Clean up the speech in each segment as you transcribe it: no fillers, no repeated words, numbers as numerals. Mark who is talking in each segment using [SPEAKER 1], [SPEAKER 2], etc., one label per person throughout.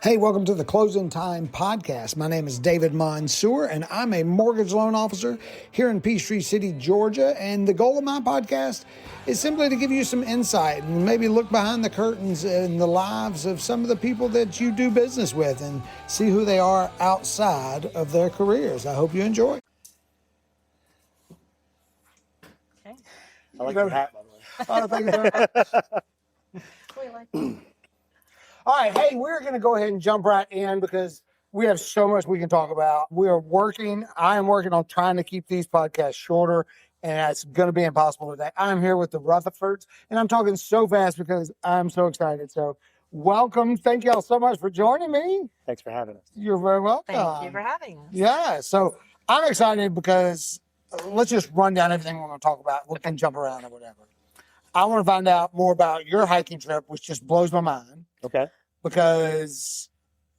[SPEAKER 1] Hey, welcome to the Closing Time Podcast. My name is David Mansour, and I'm a mortgage loan officer here in Peachtree City, Georgia. And the goal of my podcast is simply to give you some insight and maybe look behind the curtains in the lives of some of the people that you do business with and see who they are outside of their careers. I hope you enjoy.
[SPEAKER 2] Okay.
[SPEAKER 3] I like your hat, by the way.
[SPEAKER 1] Oh, thank you very much.
[SPEAKER 2] We like it.
[SPEAKER 1] All right, hey, we're going to go ahead and jump right in because we have so much we can talk about. I am working on trying to keep these podcasts shorter, and it's going to be impossible today. I'm here with the Rutherfords, and I'm talking so fast because I'm so excited. So welcome. Thank y'all so much for joining me.
[SPEAKER 3] Thanks for having us.
[SPEAKER 1] You're very welcome.
[SPEAKER 2] Thank you for having us.
[SPEAKER 1] Yeah, so I'm excited because let's just run down everything we're going to talk about. We can jump around or whatever. I want to find out more about your hiking trip, which just blows my mind.
[SPEAKER 3] Okay.
[SPEAKER 1] Because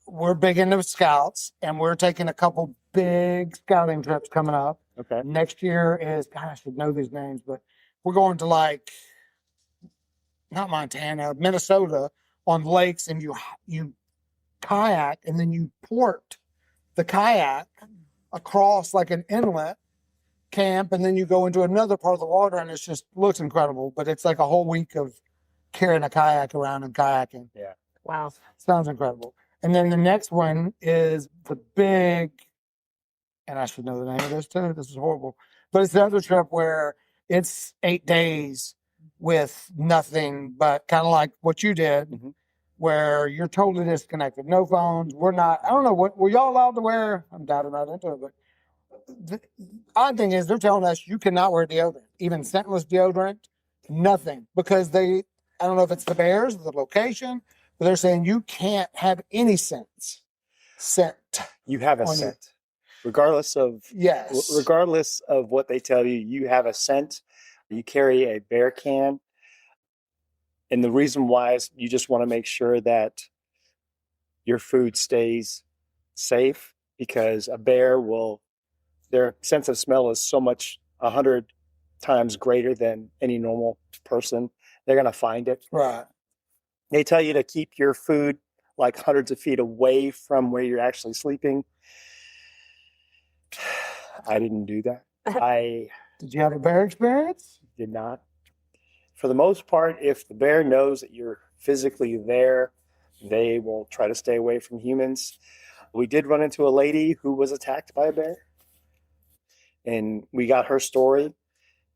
[SPEAKER 1] we're big into scouts and we're taking a couple big scouting trips coming up.
[SPEAKER 3] Okay.
[SPEAKER 1] Next year is, God, I should know these names, but we're going to not Montana, Minnesota on lakes, and you kayak and then you port the kayak across like an inlet camp, and then you go into another part of the water, and it just looks incredible. But it's like a whole week of carrying a kayak around and kayaking.
[SPEAKER 3] Yeah.
[SPEAKER 2] Wow.
[SPEAKER 1] Sounds incredible. And then the next one is the big, and I should know the name of this too. This is horrible. But it's the other trip where it's 8 days with nothing but kind of like what you did, where you're totally disconnected. No phones. I don't know, were y'all allowed to wear? I'm diving right into it, but the odd thing is they're telling us you cannot wear deodorant, even scentless deodorant, nothing, because I don't know if it's the bears, the location, but they're saying you can't have any scent.
[SPEAKER 3] You have a
[SPEAKER 1] On
[SPEAKER 3] scent. Regardless of
[SPEAKER 1] Yes.
[SPEAKER 3] what they tell you, you have a scent. You carry a bear can. And the reason why is you just want to make sure that your food stays safe, because a bear their sense of smell is so much 100 times greater than any normal person. They're going to find it.
[SPEAKER 1] Right.
[SPEAKER 3] They tell you to keep your food like hundreds of feet away from where you're actually sleeping. I didn't do that. I
[SPEAKER 1] Did you have a bear experience?
[SPEAKER 3] did not. For the most part, if the bear knows that you're physically there, they will try to stay away from humans. We did run into a lady who was attacked by a bear, and we got her story.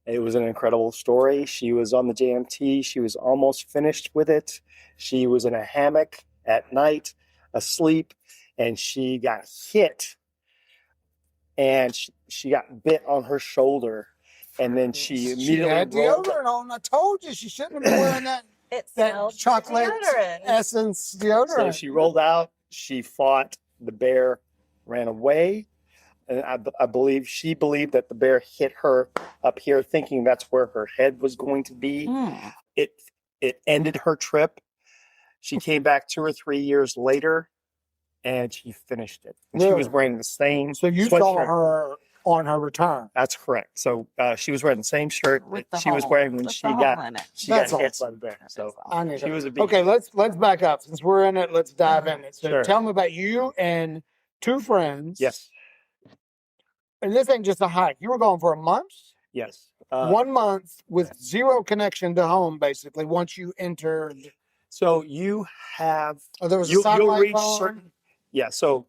[SPEAKER 3] It was an incredible story. She was on the JMT. She was almost finished with it. She was in a hammock at night, asleep, and she got hit. And she got bit on her shoulder. And then she immediately
[SPEAKER 1] had deodorant on. I told you she shouldn't have been wearing that chocolate
[SPEAKER 2] deodorant.
[SPEAKER 1] essence deodorant.
[SPEAKER 3] So she rolled out. She fought. The bear ran away. And I believe she believed that the bear hit her up here, thinking that's where her head was going to be. It ended her trip. She came back 2 or 3 years later, and she finished it. And
[SPEAKER 1] Really?
[SPEAKER 3] she was wearing the same.
[SPEAKER 1] So you
[SPEAKER 3] sweatshirt.
[SPEAKER 1] saw her on her return.
[SPEAKER 3] That's correct. So she was wearing the same shirt
[SPEAKER 2] With
[SPEAKER 3] that
[SPEAKER 2] the
[SPEAKER 3] she was
[SPEAKER 2] hole.
[SPEAKER 3] wearing when
[SPEAKER 2] With
[SPEAKER 3] she
[SPEAKER 2] the hole
[SPEAKER 3] got
[SPEAKER 2] in it.
[SPEAKER 3] hit by
[SPEAKER 1] awesome.
[SPEAKER 3] the bear. So
[SPEAKER 1] I need
[SPEAKER 3] she
[SPEAKER 1] it.
[SPEAKER 3] was a beast.
[SPEAKER 1] Okay, let's back up. Since we're in it, let's dive in it. So
[SPEAKER 3] Sure.
[SPEAKER 1] tell me about you and 2 friends.
[SPEAKER 3] Yes.
[SPEAKER 1] And this ain't just a hike. You were going for a month?
[SPEAKER 3] Yes.
[SPEAKER 1] 1 month with zero connection to home, basically, once you entered.
[SPEAKER 3] So you have.
[SPEAKER 1] Oh, there was a
[SPEAKER 3] You'll
[SPEAKER 1] satellite
[SPEAKER 3] reach
[SPEAKER 1] phone?
[SPEAKER 3] certain. Yeah. So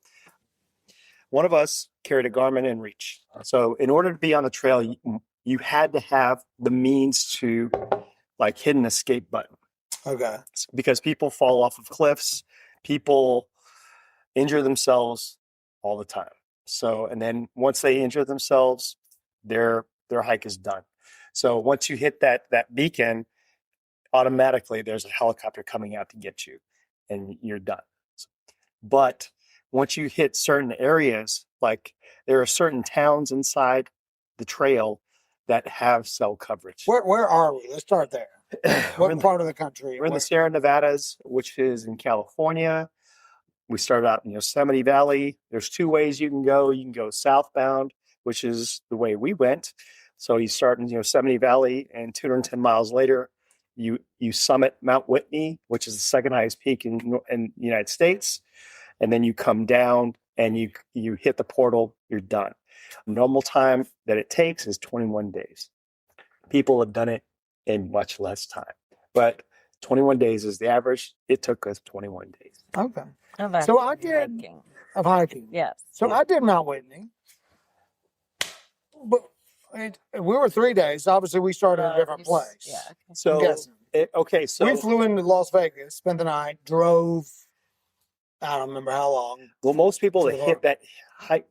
[SPEAKER 3] one of us carried a Garmin InReach. So in order to be on the trail, you had to have the means to hit an escape button,
[SPEAKER 1] Okay.
[SPEAKER 3] because people fall off of cliffs, people injure themselves all the time. So, and then once they injure themselves, their hike is done. So once you hit that beacon, automatically there's a helicopter coming out to get you, and you're done. But once you hit certain areas, like there are certain towns inside the trail that have cell coverage.
[SPEAKER 1] Where are we? Let's start there. What part of the country?
[SPEAKER 3] We're in the Sierra Nevadas, which is in California. We started out in Yosemite Valley. There's 2 ways you can go. You can go southbound, which is the way we went. So you start in Yosemite Valley, and 210 miles later, you summit Mount Whitney, which is the second highest peak in the United States. and then you come down and you hit the portal, you're done. Normal time that it takes is 21 days. People have done it in much less time, but 21 days is the average. It took us 21 days.
[SPEAKER 1] Okay.
[SPEAKER 2] Oh, that's
[SPEAKER 1] So I did
[SPEAKER 2] hiking.
[SPEAKER 1] of hiking.
[SPEAKER 2] Yes.
[SPEAKER 1] So I did Mount Whitney, but we were 3 days. Obviously, we started at a different place.
[SPEAKER 2] Yeah. Okay.
[SPEAKER 1] I'm
[SPEAKER 3] So
[SPEAKER 1] guessing.
[SPEAKER 3] so
[SPEAKER 1] We flew into Las Vegas, spent the night, drove. I don't remember how long.
[SPEAKER 3] well, most people that
[SPEAKER 1] To the
[SPEAKER 3] hit that hike,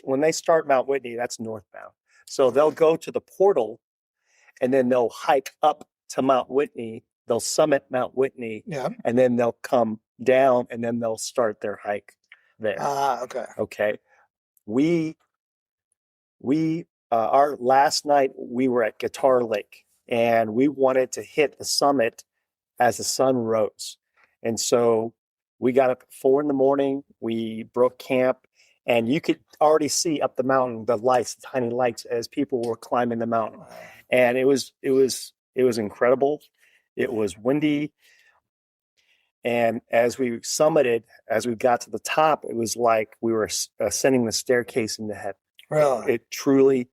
[SPEAKER 3] when they start Mount Whitney, that's northbound. So they'll go to the portal, and then they'll hike up to Mount Whitney. They'll summit Mount Whitney,
[SPEAKER 1] Yeah.
[SPEAKER 3] and then they'll come down, and then they'll start their hike there.
[SPEAKER 1] Okay.
[SPEAKER 3] Okay. We our last night we were at Guitar Lake, and we wanted to hit the summit as the sun rose. And so we got up at 4 a.m. We broke camp, and you could already see up the mountain the lights, the tiny lights, as people were climbing the mountain. And it was incredible. It was windy. And as we summited, as we got to the top, it was like we were ascending the staircase into heaven.
[SPEAKER 1] Really?
[SPEAKER 3] It truly,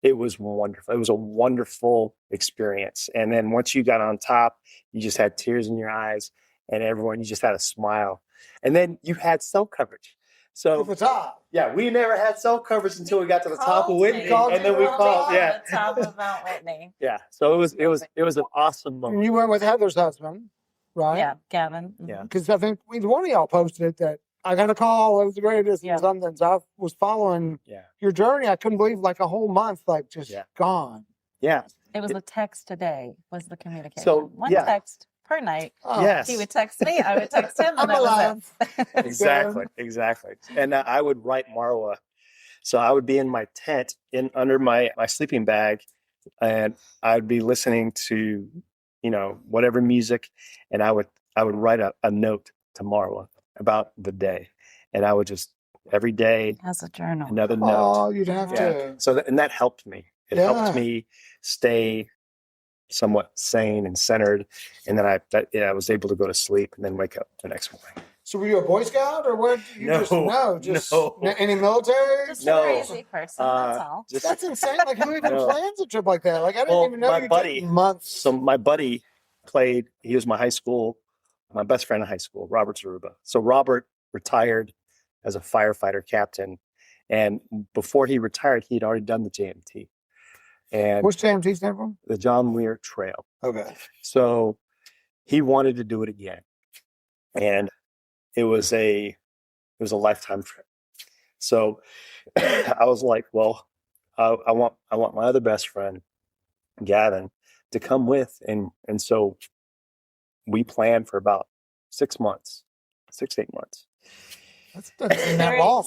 [SPEAKER 3] it was wonderful. It was a wonderful experience. And then once you got on top, you just had tears in your eyes, and you just had a smile. And then you had cell coverage. So
[SPEAKER 1] At the top.
[SPEAKER 3] yeah, we never had cell coverage until we got to the top of
[SPEAKER 2] Called
[SPEAKER 3] Whitney,
[SPEAKER 2] me.
[SPEAKER 1] Called
[SPEAKER 3] and then we
[SPEAKER 1] you on
[SPEAKER 3] called.
[SPEAKER 1] top.
[SPEAKER 3] Yeah,
[SPEAKER 2] The top of Mount Whitney.
[SPEAKER 3] yeah. So it was an awesome
[SPEAKER 1] And
[SPEAKER 3] moment.
[SPEAKER 1] you went with Heather's husband, right?
[SPEAKER 2] Yeah, Gavin. Mhm.
[SPEAKER 3] Yeah.
[SPEAKER 1] Because I think one of y'all posted it that I got a call. It was the greatest.
[SPEAKER 2] Yeah.
[SPEAKER 1] Something. So I was following
[SPEAKER 3] Yeah,
[SPEAKER 1] your journey. I couldn't believe like a whole month, like just
[SPEAKER 3] Yeah.
[SPEAKER 1] gone.
[SPEAKER 3] yeah.
[SPEAKER 2] It was a text a day was the communication.
[SPEAKER 3] So,
[SPEAKER 2] One
[SPEAKER 3] yeah.
[SPEAKER 2] text per night.
[SPEAKER 1] Oh,
[SPEAKER 3] Yes.
[SPEAKER 2] He would text me, I would text him,
[SPEAKER 1] I'm
[SPEAKER 2] and that
[SPEAKER 1] alive.
[SPEAKER 2] was it.
[SPEAKER 3] Exactly. And I would write Marwa. So I would be in my tent under my sleeping bag, and I'd be listening to, whatever music, and I would write a note to Marwa about the day. And I would just every day
[SPEAKER 2] As a journal.
[SPEAKER 3] another note.
[SPEAKER 1] Oh, you'd have
[SPEAKER 3] Yeah.
[SPEAKER 1] to.
[SPEAKER 3] So that helped me. It
[SPEAKER 1] Yeah.
[SPEAKER 3] helped me stay somewhat sane and centered, and then I was able to go to sleep and then wake up the next morning.
[SPEAKER 1] So were you a Boy Scout or what?
[SPEAKER 3] No,
[SPEAKER 1] Just
[SPEAKER 3] no.
[SPEAKER 1] any military?
[SPEAKER 2] Just
[SPEAKER 3] No.
[SPEAKER 2] a crazy person, that's all.
[SPEAKER 3] Just
[SPEAKER 1] That's insane. Like who even
[SPEAKER 3] No.
[SPEAKER 1] plans a trip like that? Like I didn't
[SPEAKER 3] Well,
[SPEAKER 1] even know
[SPEAKER 3] my
[SPEAKER 1] you
[SPEAKER 3] buddy-
[SPEAKER 1] took months.
[SPEAKER 3] so my buddy he was my best friend in high school, Robert Zaruba. So Robert retired as a firefighter captain, and before he retired, he had already done the JMT and
[SPEAKER 1] What's JMT stand for?
[SPEAKER 3] the John Muir Trail.
[SPEAKER 1] Okay.
[SPEAKER 3] So he wanted to do it again, and it was a lifetime trip. So I was like, well, I want my other best friend, Gavin, to come with, and so we planned for about 6 months, 8 months.
[SPEAKER 1] That's that long.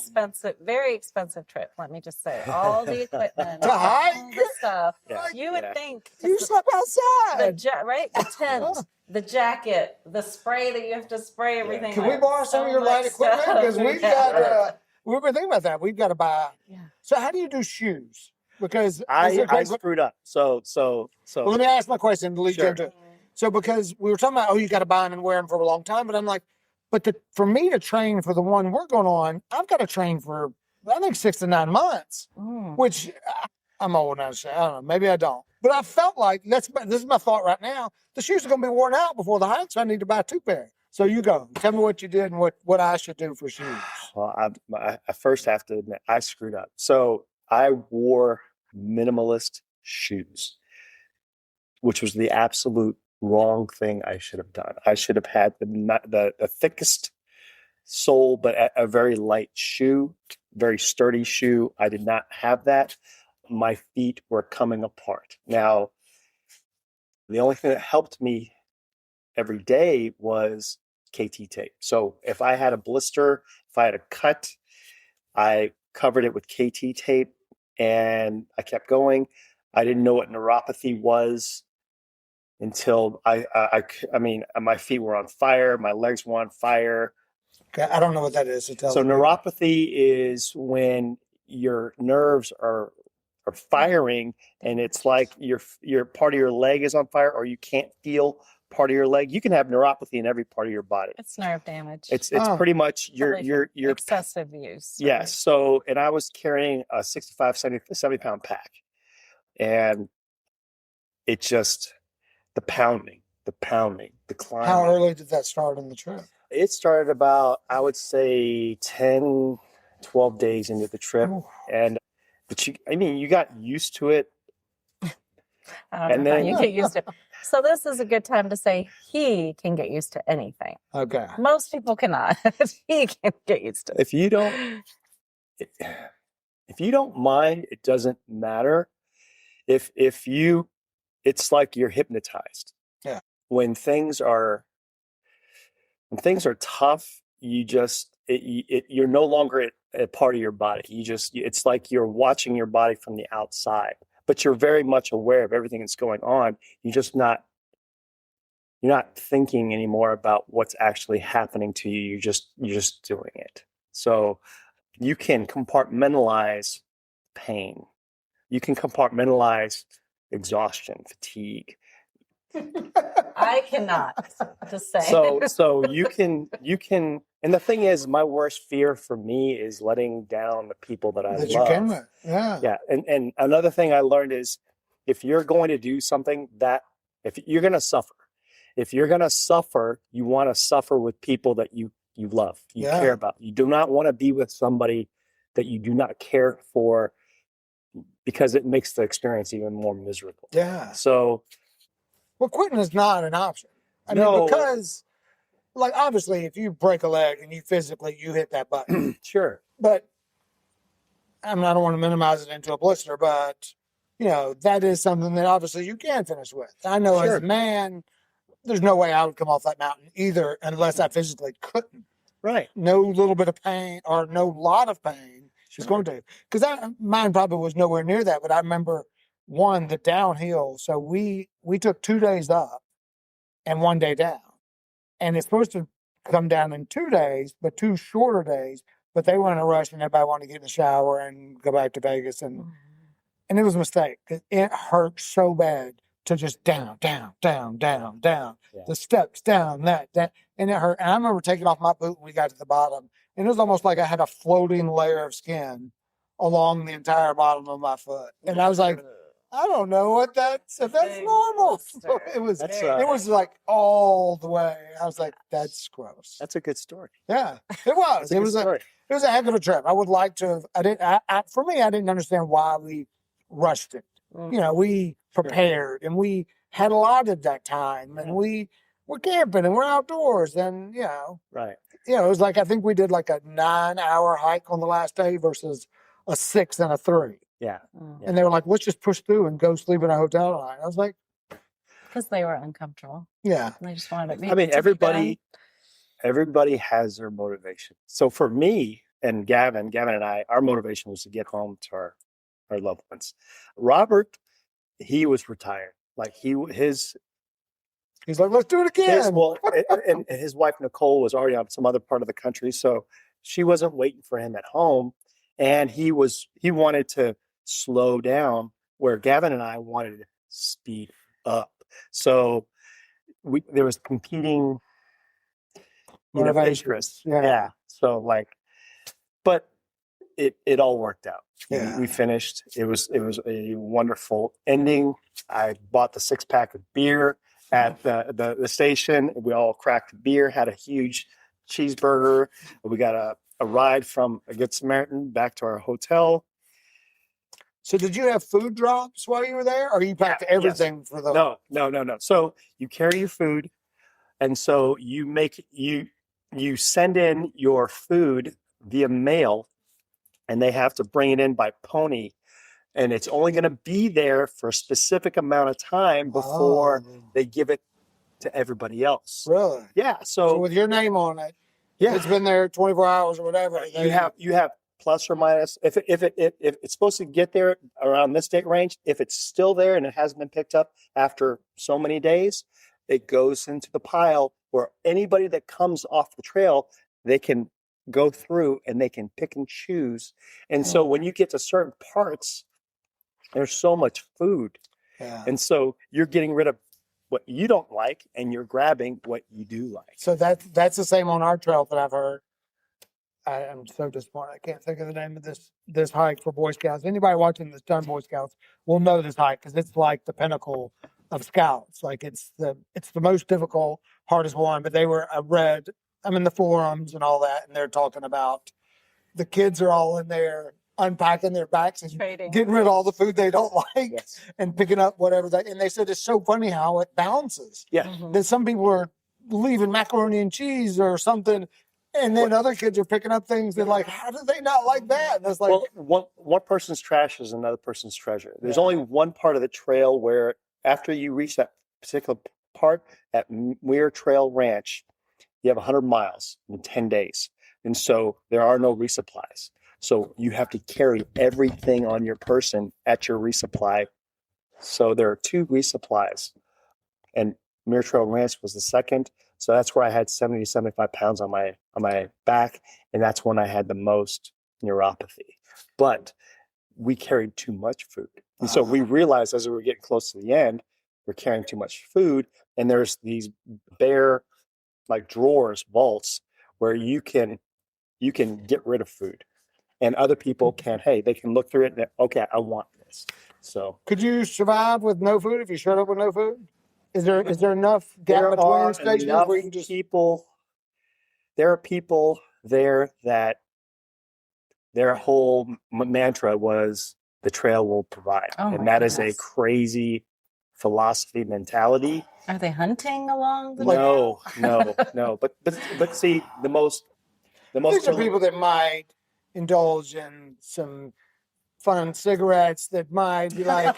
[SPEAKER 2] Very expensive trip, let me just say. All the equipment,
[SPEAKER 1] To hike?
[SPEAKER 2] all the stuff.
[SPEAKER 3] Yeah.
[SPEAKER 2] You would
[SPEAKER 3] Yeah.
[SPEAKER 2] think
[SPEAKER 1] You slept outside.
[SPEAKER 2] right? The tent, the jacket, the spray that you have to spray everything.
[SPEAKER 1] Can we
[SPEAKER 2] with.
[SPEAKER 1] borrow some
[SPEAKER 2] So
[SPEAKER 1] of your light
[SPEAKER 2] much
[SPEAKER 1] equipment? Because
[SPEAKER 2] stuff.
[SPEAKER 1] we've
[SPEAKER 2] Yeah.
[SPEAKER 1] got. We were thinking about that. We've got to buy.
[SPEAKER 2] Yeah.
[SPEAKER 1] So how do you do shoes? Because
[SPEAKER 3] I screwed up. So
[SPEAKER 1] well, let me ask my question to lead you
[SPEAKER 3] Sure.
[SPEAKER 1] into it. So because we were talking about, you got to buy them and wear them for a long time, but I'm like, for me to train for the one we're going on, I've got to train for I think 6 to 9 months,
[SPEAKER 2] Mm.
[SPEAKER 1] which I'm old enough to say, I don't know, maybe I don't. But I felt like this is my thought right now. The shoes are going to be worn out before the hike, so I need to buy 2 pairs. So you go. Tell me what you did and what I should do for shoes.
[SPEAKER 3] Well, I first have to admit I screwed up. So I wore minimalist shoes, which was the absolute wrong thing I should have done. I should have had the thickest sole, but a very light shoe, very sturdy shoe. I did not have that. My feet were coming apart. Now, the only thing that helped me every day was KT tape. So if I had a blister, if I had a cut, I covered it with KT tape and I kept going. I didn't know what neuropathy was until I mean, my feet were on fire. My legs were on fire.
[SPEAKER 1] Okay, I don't know what that is.
[SPEAKER 3] So neuropathy is when your nerves are firing and it's like your part of your leg is on fire or you can't feel part of your leg. You can have neuropathy in every part of your body.
[SPEAKER 2] It's nerve damage.
[SPEAKER 3] It's
[SPEAKER 1] Oh.
[SPEAKER 3] pretty much your
[SPEAKER 2] excessive use.
[SPEAKER 3] yes. So, and I was carrying a 65, 70 pound pack, and it just the pounding, the climbing.
[SPEAKER 1] How early did that start in the trip?
[SPEAKER 3] It started about, I would say, 10, 12 days into the trip.
[SPEAKER 1] Ooh.
[SPEAKER 3] But you got used to it.
[SPEAKER 2] I don't know how you get used to it. So this is a good time to say he can get used to anything.
[SPEAKER 1] Okay.
[SPEAKER 2] Most people cannot. He can get used to it.
[SPEAKER 3] If you don't mind, it doesn't matter. It's like you're hypnotized.
[SPEAKER 1] Yeah.
[SPEAKER 3] When things are tough, you're no longer a part of your body. It's like you're watching your body from the outside, but you're very much aware of everything that's going on. You're not thinking anymore about what's actually happening to you. You're just doing it. So you can compartmentalize pain. You can compartmentalize exhaustion, fatigue.
[SPEAKER 2] I cannot just say.
[SPEAKER 3] So you can, and the thing is, my worst fear for me is letting down the people that I love.
[SPEAKER 1] You can with. Yeah.
[SPEAKER 3] Yeah. And another thing I learned is, if you're going to do something if you're going to suffer, you want to suffer with people that you love, you care about. You do not want to be with somebody that you do not care for, because it makes the experience even more miserable.
[SPEAKER 1] Yeah.
[SPEAKER 3] So,
[SPEAKER 1] well, quitting is not an option. I mean, because, like, obviously, if you break a leg and you hit that button.
[SPEAKER 3] Sure.
[SPEAKER 1] But I don't want to minimize it into a blister, but, that is something that obviously you can finish with. I know as a man, there's no way I would come off that mountain either unless I physically couldn't.
[SPEAKER 3] Right.
[SPEAKER 1] No little bit of pain or no lot of pain is going to. Because mine probably was nowhere near that, but I remember, the downhill. So we took 2 days up and 1 day down. And it's supposed to come down in 2 days, but 2 shorter days. But they were in a rush and everybody wanted to get in the shower and go back to Vegas. And it was a mistake. It hurt so bad to just down. Yeah. The steps down, that. And it hurt. And I remember taking off my boot when we got to the bottom. And it was almost like I had a floating layer of skin along the entire bottom of my foot. And I was like, I don't know if that's normal. It was like all the way. I was like, that's gross.
[SPEAKER 3] That's a good story.
[SPEAKER 1] Yeah, it was. It was a heck of a trip. I would like to have, for me, I didn't understand why we rushed it. We prepared and we had a lot of that time, and we were camping and we're outdoors, and
[SPEAKER 3] right.
[SPEAKER 1] It was like, I think we did like a 9-hour hike on the last day versus a 6 and a 3.
[SPEAKER 3] Yeah.
[SPEAKER 1] And they were like, let's just push through and go sleep in a hotel tonight. I was like,
[SPEAKER 2] because they were uncomfortable.
[SPEAKER 1] Yeah.
[SPEAKER 2] And they just wanted to
[SPEAKER 3] everybody has their motivation. So for me and Gavin and I, our motivation was to get home to our loved ones. Robert, he was retired. Like he's
[SPEAKER 1] like, let's do it again.
[SPEAKER 3] And his wife Nicole was already on some other part of the country, so she wasn't waiting for him at home, and he wanted to slow down, where Gavin and I wanted to speed up. So there was competing interests. Yeah. So but it all worked out.
[SPEAKER 1] Yeah.
[SPEAKER 3] We finished. It was a wonderful ending. I bought the 6-pack of beer at the station. We all cracked beer, had a huge cheeseburger. We got a ride from a Good Samaritan back to our hotel.
[SPEAKER 1] So did you have food drops while you were there, or you packed everything for the?
[SPEAKER 3] No. So you carry your food, and so you send in your food via mail, and they have to bring it in by pony, and it's only going to be there for a specific amount of time before they give it to everybody else.
[SPEAKER 1] Really?
[SPEAKER 3] Yeah.
[SPEAKER 1] So with your name on it, it's been there 24 hours or whatever.
[SPEAKER 3] You have plus or minus. If it's supposed to get there around this date range, if it's still there and it hasn't been picked up after so many days, it goes into the pile where anybody that comes off the trail, they can go through and they can pick and choose. And so when you get to certain parts, there's so much food.
[SPEAKER 1] Yeah.
[SPEAKER 3] And so you're getting rid of what you don't like, and you're grabbing what you do like.
[SPEAKER 1] So that's the same on our trail that I've heard. I'm so disappointed. I can't think of the name of this hike for Boy Scouts. Anybody watching this done Boy Scouts will know this hike because it's like the pinnacle of Scouts. Like it's the most difficult, hardest one. But I'm in the forums and all that, and they're talking about the kids are all in there unpacking their backs and
[SPEAKER 2] Trading.
[SPEAKER 1] getting rid of all the food they don't like
[SPEAKER 3] Yes.
[SPEAKER 1] and picking up whatever and they said it's so funny how it balances.
[SPEAKER 3] Yeah.
[SPEAKER 2] Mhm.
[SPEAKER 1] That some people are leaving macaroni and cheese or something, and then other kids are picking up things that like, how do they not like that? And it's like,
[SPEAKER 3] well, one person's trash is another person's treasure. There's
[SPEAKER 1] Yeah.
[SPEAKER 3] only one part of the trail where after you reach that particular part at Muir Trail Ranch, you have 100 miles in 10 days. And so there are no resupplies. So you have to carry everything on your person at your resupply. So there are 2 resupplies. And Muir Trail Ranch was the second. So that's where I had 70 to 75 pounds on my back. And that's when I had the most neuropathy. But we carried too much food. And so we realized as we were getting close to the end, we're carrying too much food. And there's these bare like drawers, vaults, where you can get rid of food. And other people can, they can look through it and okay, I want this. So
[SPEAKER 1] could you survive with no food if you showed up with no food? Is there enough gap
[SPEAKER 3] there
[SPEAKER 1] between
[SPEAKER 3] are
[SPEAKER 1] stations
[SPEAKER 3] enough
[SPEAKER 1] where you can just
[SPEAKER 3] people. There are people there that their whole mantra was the trail will provide,
[SPEAKER 2] Oh my
[SPEAKER 3] and that is a
[SPEAKER 2] goodness.
[SPEAKER 3] crazy philosophy mentality.
[SPEAKER 2] Are they hunting along the
[SPEAKER 3] No,
[SPEAKER 2] trail?
[SPEAKER 3] no. But see, the most
[SPEAKER 1] these are people that might indulge in some fun cigarettes that might be like,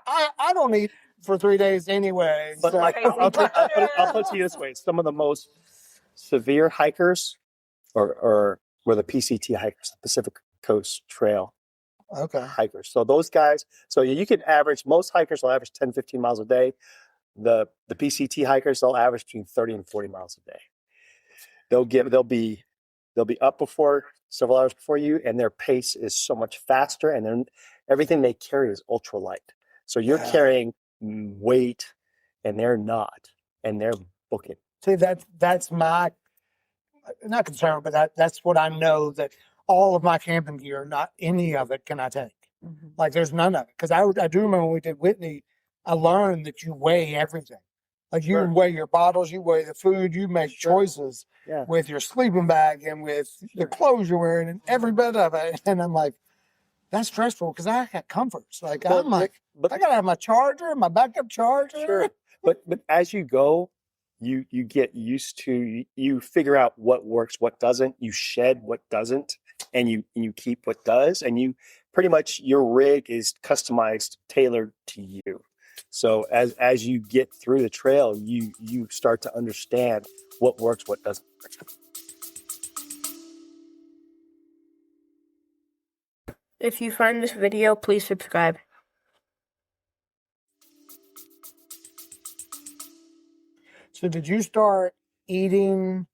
[SPEAKER 1] I don't eat for 3 days anyway.
[SPEAKER 3] But
[SPEAKER 1] so-
[SPEAKER 3] like, I'll put it to you this way: some of the most severe hikers, or were the PCT hikers, the Pacific Coast Trail
[SPEAKER 1] okay.
[SPEAKER 3] hikers. So those guys, so you can average, most hikers will average 10, 15 miles a day. The PCT hikers, they'll average between 30 and 40 miles a day. They'll be up before several hours before you, and their pace is so much faster, and then everything they carry is ultra light. So you're carrying weight, and they're not, and they're booking.
[SPEAKER 1] See, that's my not concern, but that's what I know, that all of my camping gear, not any of it can I take.
[SPEAKER 2] Mhm.
[SPEAKER 1] Like there's none of it. Because I do remember when we did Whitney, I learned that you weigh everything. Like you
[SPEAKER 3] Sure.
[SPEAKER 1] weigh your bottles, you weigh the food, you make choices
[SPEAKER 3] Yeah.
[SPEAKER 1] with your sleeping bag and with the clothes you're wearing and every bit of it. And I'm like, that's stressful because I got comforts. Like
[SPEAKER 3] But-
[SPEAKER 1] I'm like,
[SPEAKER 3] but-
[SPEAKER 1] I gotta have my charger, my backup charger.
[SPEAKER 3] Sure. But as you go, you get used to, you figure out what works, what doesn't, you shed what doesn't, and you keep what does, and you pretty much, your rig is customized, tailored to you. So as you get through the trail, you start to understand what works, what doesn't work.
[SPEAKER 4] If you find this video, please subscribe.
[SPEAKER 1] So did you start eating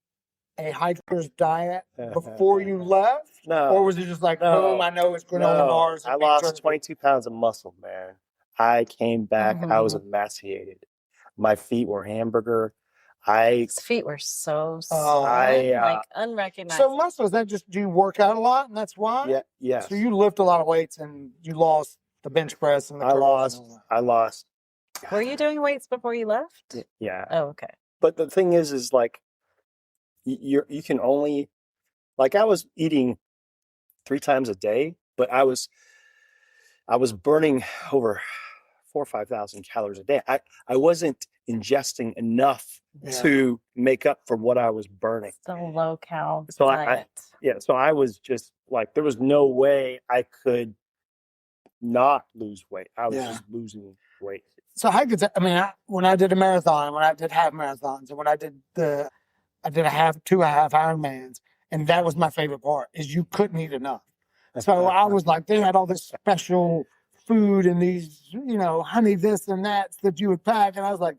[SPEAKER 1] a hiker's diet before you left?
[SPEAKER 3] No.
[SPEAKER 1] Or was it just like,
[SPEAKER 3] No.
[SPEAKER 1] boom, I know it's granola bars? and
[SPEAKER 3] I
[SPEAKER 1] beef
[SPEAKER 3] lost
[SPEAKER 1] jerky?
[SPEAKER 3] 22 pounds of muscle, man. I came back, I was emaciated. My feet were hamburger.
[SPEAKER 2] His feet were so
[SPEAKER 1] Oh.
[SPEAKER 2] like unrecognizable.
[SPEAKER 1] So muscle, is that just, do you work out a lot and that's why?
[SPEAKER 3] Yes.
[SPEAKER 1] So you lift a lot of weights and you lost the bench press and the
[SPEAKER 3] I
[SPEAKER 1] curls and all
[SPEAKER 3] I lost.
[SPEAKER 2] Were you doing weights before you left?
[SPEAKER 3] Yeah.
[SPEAKER 2] Oh, okay.
[SPEAKER 3] But the thing is like, you can only, like, I was eating 3 times a day, but I was burning over 4,000 or 5,000 calories a day. I wasn't ingesting enough
[SPEAKER 1] Yeah.
[SPEAKER 3] to make up for what I was burning.
[SPEAKER 2] So low cal
[SPEAKER 3] So
[SPEAKER 2] diet.
[SPEAKER 3] So I was just like, there was no way I could not lose weight. I was
[SPEAKER 1] Yeah.
[SPEAKER 3] just losing weight.
[SPEAKER 1] So I could, when I did a marathon, when I did half marathons, and when I did two half Ironmans, and that was my favorite part, is you couldn't eat enough. So I was like, they had all this special food and these, honey this and that you would pack, and I was like,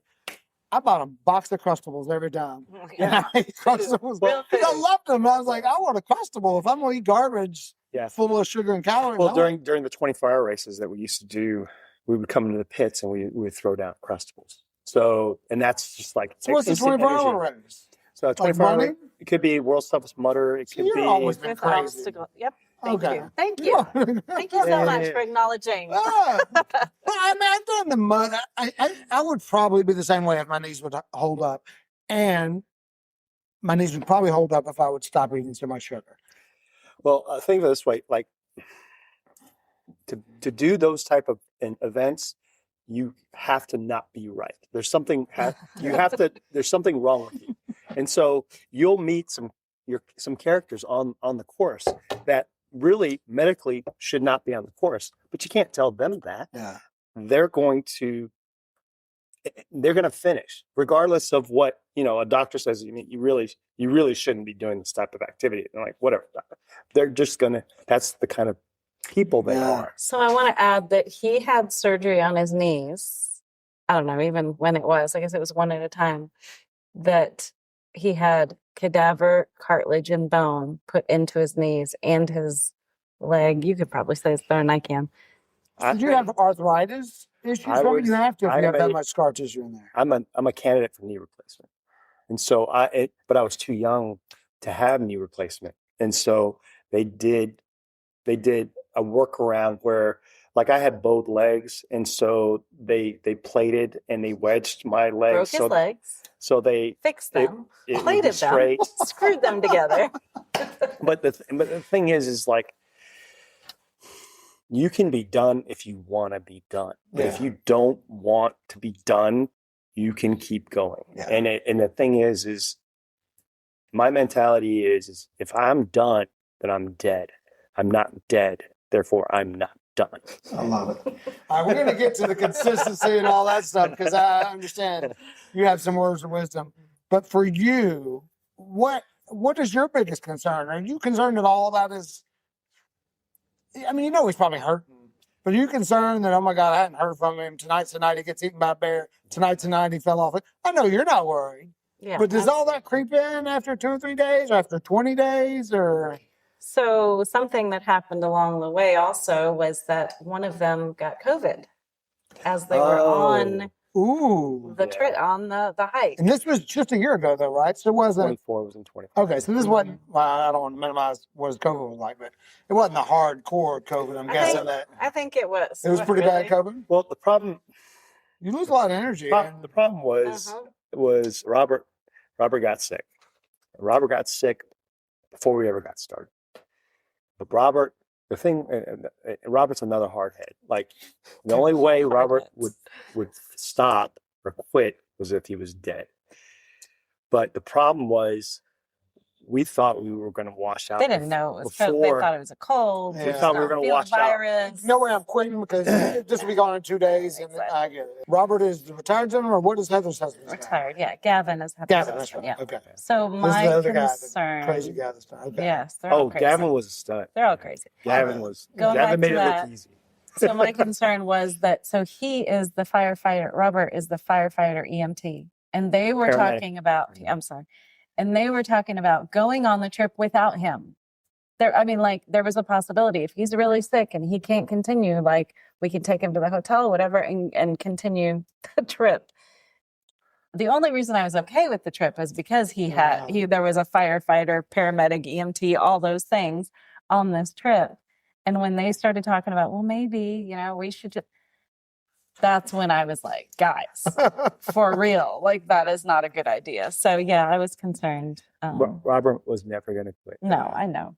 [SPEAKER 1] I bought a box of Crustables every time. And I ate Crustables because I loved them. I was like, I want a Crustable. If I'm going to eat garbage full of sugar and calories.
[SPEAKER 3] Well, during the 24-hour races that we used to do, we would come into the pits and we would throw down Crustables. So, and that's just like
[SPEAKER 1] So what's the
[SPEAKER 3] instant
[SPEAKER 1] 24-hour
[SPEAKER 3] energy.
[SPEAKER 1] race?
[SPEAKER 3] So,
[SPEAKER 1] Like
[SPEAKER 3] 24 hour,
[SPEAKER 1] running?
[SPEAKER 3] it could be world's toughest mudder. It
[SPEAKER 1] So
[SPEAKER 3] could
[SPEAKER 1] you're
[SPEAKER 3] be.
[SPEAKER 1] always been
[SPEAKER 2] With
[SPEAKER 1] crazy.
[SPEAKER 2] obstacle. Yep. Thank
[SPEAKER 1] Okay.
[SPEAKER 2] you. Thank
[SPEAKER 1] You
[SPEAKER 2] you.
[SPEAKER 1] are-
[SPEAKER 2] Thank you so
[SPEAKER 3] Yeah,
[SPEAKER 2] much
[SPEAKER 3] yeah.
[SPEAKER 2] for acknowledging.
[SPEAKER 1] Well, I mean, I've done the mud. I would probably be the same way if my knees would hold up, and my knees would probably hold up if I would stop eating so much sugar.
[SPEAKER 3] Well, think of it this way: like to do those type of events, you have to not be right. There's something you have to. There's something wrong with you, and so you'll meet some characters on the course that really medically should not be on the course, but you can't tell them that.
[SPEAKER 1] Yeah.
[SPEAKER 3] They're going to finish regardless of what a doctor says. You really shouldn't be doing this type of activity. And like, whatever, they're just gonna. That's the kind of people they
[SPEAKER 1] Yeah.
[SPEAKER 3] are.
[SPEAKER 2] So I want to add that he had surgery on his knees. I don't know even when it was. I guess it was one at a time. That he had cadaver cartilage and bone put into his knees and his leg. You could probably say it's better than I can.
[SPEAKER 1] Did you have arthritis issues?
[SPEAKER 3] I
[SPEAKER 1] From it?
[SPEAKER 3] was-
[SPEAKER 1] You have to if
[SPEAKER 3] I
[SPEAKER 1] you have
[SPEAKER 3] am
[SPEAKER 1] that
[SPEAKER 3] a-
[SPEAKER 1] much scar tissue in there.
[SPEAKER 3] I'm a candidate for knee replacement, and so but I was too young to have knee replacement, and so they did a workaround where, like, I had both legs, and so they plated and they wedged my legs.
[SPEAKER 2] Broke his legs,
[SPEAKER 3] So they
[SPEAKER 2] fixed
[SPEAKER 3] it-
[SPEAKER 2] them,
[SPEAKER 3] it would be
[SPEAKER 2] plated them,
[SPEAKER 3] straight.
[SPEAKER 2] screwed them together.
[SPEAKER 3] But the thing is like, you can be done if you want to be done. But if
[SPEAKER 1] Yeah.
[SPEAKER 3] you don't want to be done, you can keep going.
[SPEAKER 1] Yeah.
[SPEAKER 3] And the thing is my mentality is if I'm done, then I'm dead. I'm not dead. Therefore, I'm not done.
[SPEAKER 1] I love it. All right, we're going to get to the consistency and all that stuff because I understand you have some words of wisdom. But for you, what is your biggest concern? Are you concerned at all about his? I mean, he's probably hurting, but are you concerned that, oh my God, I hadn't heard from him. Tonight's the night he gets eaten by a bear. Tonight's the night he fell off it. I know you're not worried.
[SPEAKER 2] Yeah.
[SPEAKER 1] But does all that creep in after 2 or 3 days, or after 20 days, or?
[SPEAKER 2] So something that happened along the way also was that one of them got COVID as they were on
[SPEAKER 1] Ooh.
[SPEAKER 2] the trip, on the hike.
[SPEAKER 1] And this was just a year ago, though, right? So it wasn't.
[SPEAKER 3] 24 was in 25.
[SPEAKER 1] Okay, so this wasn't. Well, I don't want to minimize what his COVID was like, but it wasn't the hardcore COVID. I'm guessing that
[SPEAKER 2] I think it was.
[SPEAKER 1] it was pretty bad
[SPEAKER 2] really.
[SPEAKER 1] COVID.
[SPEAKER 3] Well, the problem
[SPEAKER 1] You lose a lot of energy.
[SPEAKER 3] the problem was
[SPEAKER 2] Uh-huh.
[SPEAKER 3] Robert got sick. Robert got sick before we ever got started. But Robert's another hardhead. Like, the only way Robert would stop or quit was if he was dead. But the problem was, we thought we were going to wash out.
[SPEAKER 2] They didn't know it was COVID. They
[SPEAKER 3] before-
[SPEAKER 2] thought it was a cold.
[SPEAKER 1] Yeah.
[SPEAKER 3] We thought we were going to wash out.
[SPEAKER 2] virus.
[SPEAKER 1] No way I'm quitting because this will be gone in 2 days. And I get it. Robert is the retired gentleman, or what is Heather's husband?
[SPEAKER 2] Retired. Yeah, Gavin is
[SPEAKER 1] Gavin, that's right.
[SPEAKER 2] Yeah.
[SPEAKER 1] Okay.
[SPEAKER 2] So
[SPEAKER 1] This is
[SPEAKER 2] my
[SPEAKER 1] the other guy, the
[SPEAKER 2] concern.
[SPEAKER 1] crazy guy this time. Okay.
[SPEAKER 2] Yes, they're all
[SPEAKER 3] Oh,
[SPEAKER 2] crazy.
[SPEAKER 3] Gavin was a stud.
[SPEAKER 2] They're all crazy.
[SPEAKER 3] Gavin
[SPEAKER 2] Going
[SPEAKER 3] Gavin
[SPEAKER 2] back
[SPEAKER 3] made
[SPEAKER 2] to
[SPEAKER 3] it
[SPEAKER 2] that.
[SPEAKER 3] look easy.
[SPEAKER 2] So my concern was that he is the firefighter. Robert is the firefighter EMT, and they were
[SPEAKER 3] Paramedic.
[SPEAKER 2] talking about. I'm sorry, and they were talking about going on the trip without him. There was a possibility if he's really sick and he can't continue, like, we can take him to the hotel, whatever, and continue the trip. The only reason I was okay with the trip is because there was a firefighter, paramedic, EMT, all those things on this trip. And when they started talking about, well, maybe, we should just, that's when I was like, guys, for real, like, that is not a good idea. So yeah, I was concerned.
[SPEAKER 3] Robert was never going to quit.
[SPEAKER 2] No, I know.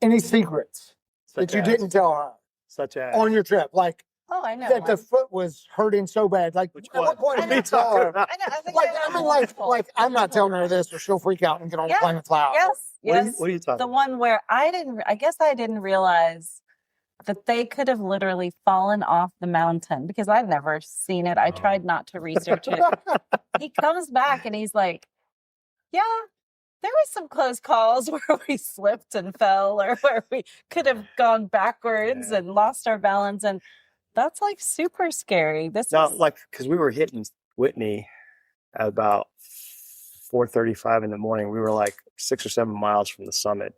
[SPEAKER 1] Any secrets that you didn't tell her
[SPEAKER 3] Such as
[SPEAKER 1] on your trip? Like,
[SPEAKER 2] Oh, I know.
[SPEAKER 1] that the foot was hurting so bad. Like,
[SPEAKER 3] Which
[SPEAKER 1] at what
[SPEAKER 3] one?
[SPEAKER 1] point
[SPEAKER 2] I
[SPEAKER 1] did
[SPEAKER 2] know.
[SPEAKER 1] you tell her?
[SPEAKER 2] I know. I think
[SPEAKER 1] Like,
[SPEAKER 2] I
[SPEAKER 1] I mean,
[SPEAKER 2] know.
[SPEAKER 1] like, I'm not telling her this, or she'll freak out and get on the
[SPEAKER 2] Yeah.
[SPEAKER 1] plane and fly out.
[SPEAKER 2] Yes.
[SPEAKER 3] What are you talking
[SPEAKER 2] The
[SPEAKER 3] about?
[SPEAKER 2] one where I didn't realize that they could have literally fallen off the mountain because I've never seen it. I tried not to research it. He comes back and he's like, yeah, there was some close calls where we slipped and fell, or where we could have gone backwards and lost our balance. And that's like super scary.
[SPEAKER 3] No, like, because we were hitting Whitney at about 4:35 in the morning. We were like 6 or 7 miles from the summit,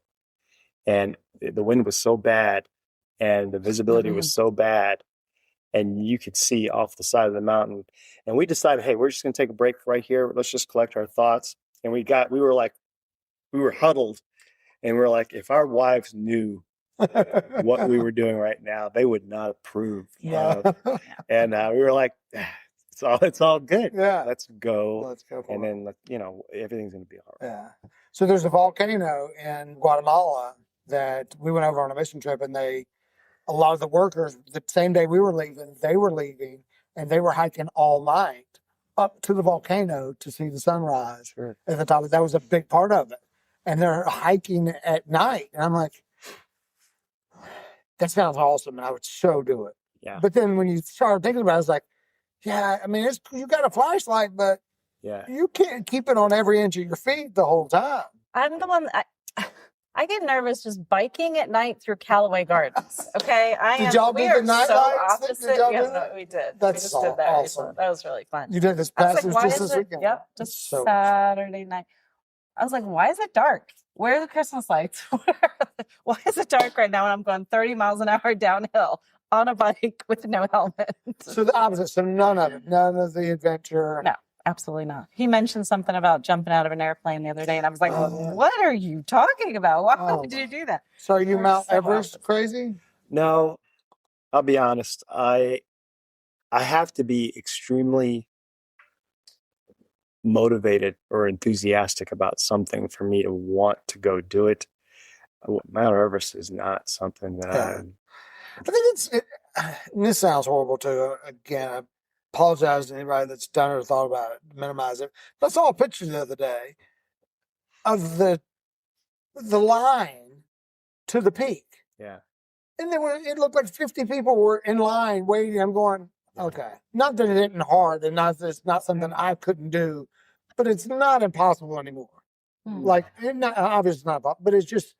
[SPEAKER 3] and the wind was so bad and the visibility was so bad. and you could see off the side of the mountain. And we decided, hey, we're just going to take a break right here. Let's just collect our thoughts. And we were huddled, and we were like, if our wives knew what we were doing right now, they would not approve.
[SPEAKER 1] Yeah.
[SPEAKER 3] And we were like, it's all good.
[SPEAKER 1] Yeah.
[SPEAKER 3] Let's go.
[SPEAKER 1] Let's go for
[SPEAKER 3] And
[SPEAKER 1] it.
[SPEAKER 3] then, everything's going to be all right.
[SPEAKER 1] Yeah. So there's a volcano in Guatemala that we went over on a mission trip, and a lot of the workers, the same day we were leaving, they were leaving, and they were hiking all night up to the volcano to see the sunrise at the top. That was a big part of it. And they're hiking at night. And I'm like, that sounds awesome. And I would so do it.
[SPEAKER 3] Yeah.
[SPEAKER 1] But then when you start thinking about it, it's like, yeah, I mean, you got a flashlight, but you can't keep it on every inch of your feet the whole time.
[SPEAKER 2] I'm the one. I get nervous just biking at night through Callaway Gardens. Okay,
[SPEAKER 1] Did y'all do the night lights?
[SPEAKER 2] Opposite.
[SPEAKER 1] Did y'all
[SPEAKER 2] Yeah,
[SPEAKER 1] do that?
[SPEAKER 2] No, we did.
[SPEAKER 1] That's
[SPEAKER 2] we just
[SPEAKER 1] so
[SPEAKER 2] did that
[SPEAKER 1] awesome.
[SPEAKER 2] recently. That was really fun.
[SPEAKER 1] You did this
[SPEAKER 2] I was
[SPEAKER 1] past
[SPEAKER 2] like,
[SPEAKER 1] just this weekend.
[SPEAKER 2] Yep, just Saturday night. I was like, why is it dark? Where are the Christmas lights? Why is it dark right now? And I'm going 30 miles an hour downhill on a bike with no helmet.
[SPEAKER 1] So the opposite. So none of it. None of the adventure.
[SPEAKER 2] No, absolutely not. He mentioned something about jumping out of an airplane the other day, and I was like, what are you talking about? Why would you do that?
[SPEAKER 1] So are you Mount Everest crazy?
[SPEAKER 3] No, I'll be honest. I have to be extremely motivated or enthusiastic about something for me to want to go do it. Mount Everest is not something that
[SPEAKER 1] I think and this sounds horrible too. Again, I apologize to anybody that's done it or thought about it, minimize it. But I saw a picture the other day of the line to the peak.
[SPEAKER 3] Yeah.
[SPEAKER 1] And it looked like 50 people were in line waiting. I'm going, okay. Not that it isn't hard and it's not something I couldn't do, but it's not impossible anymore. Like, obviously it's not impossible, but it just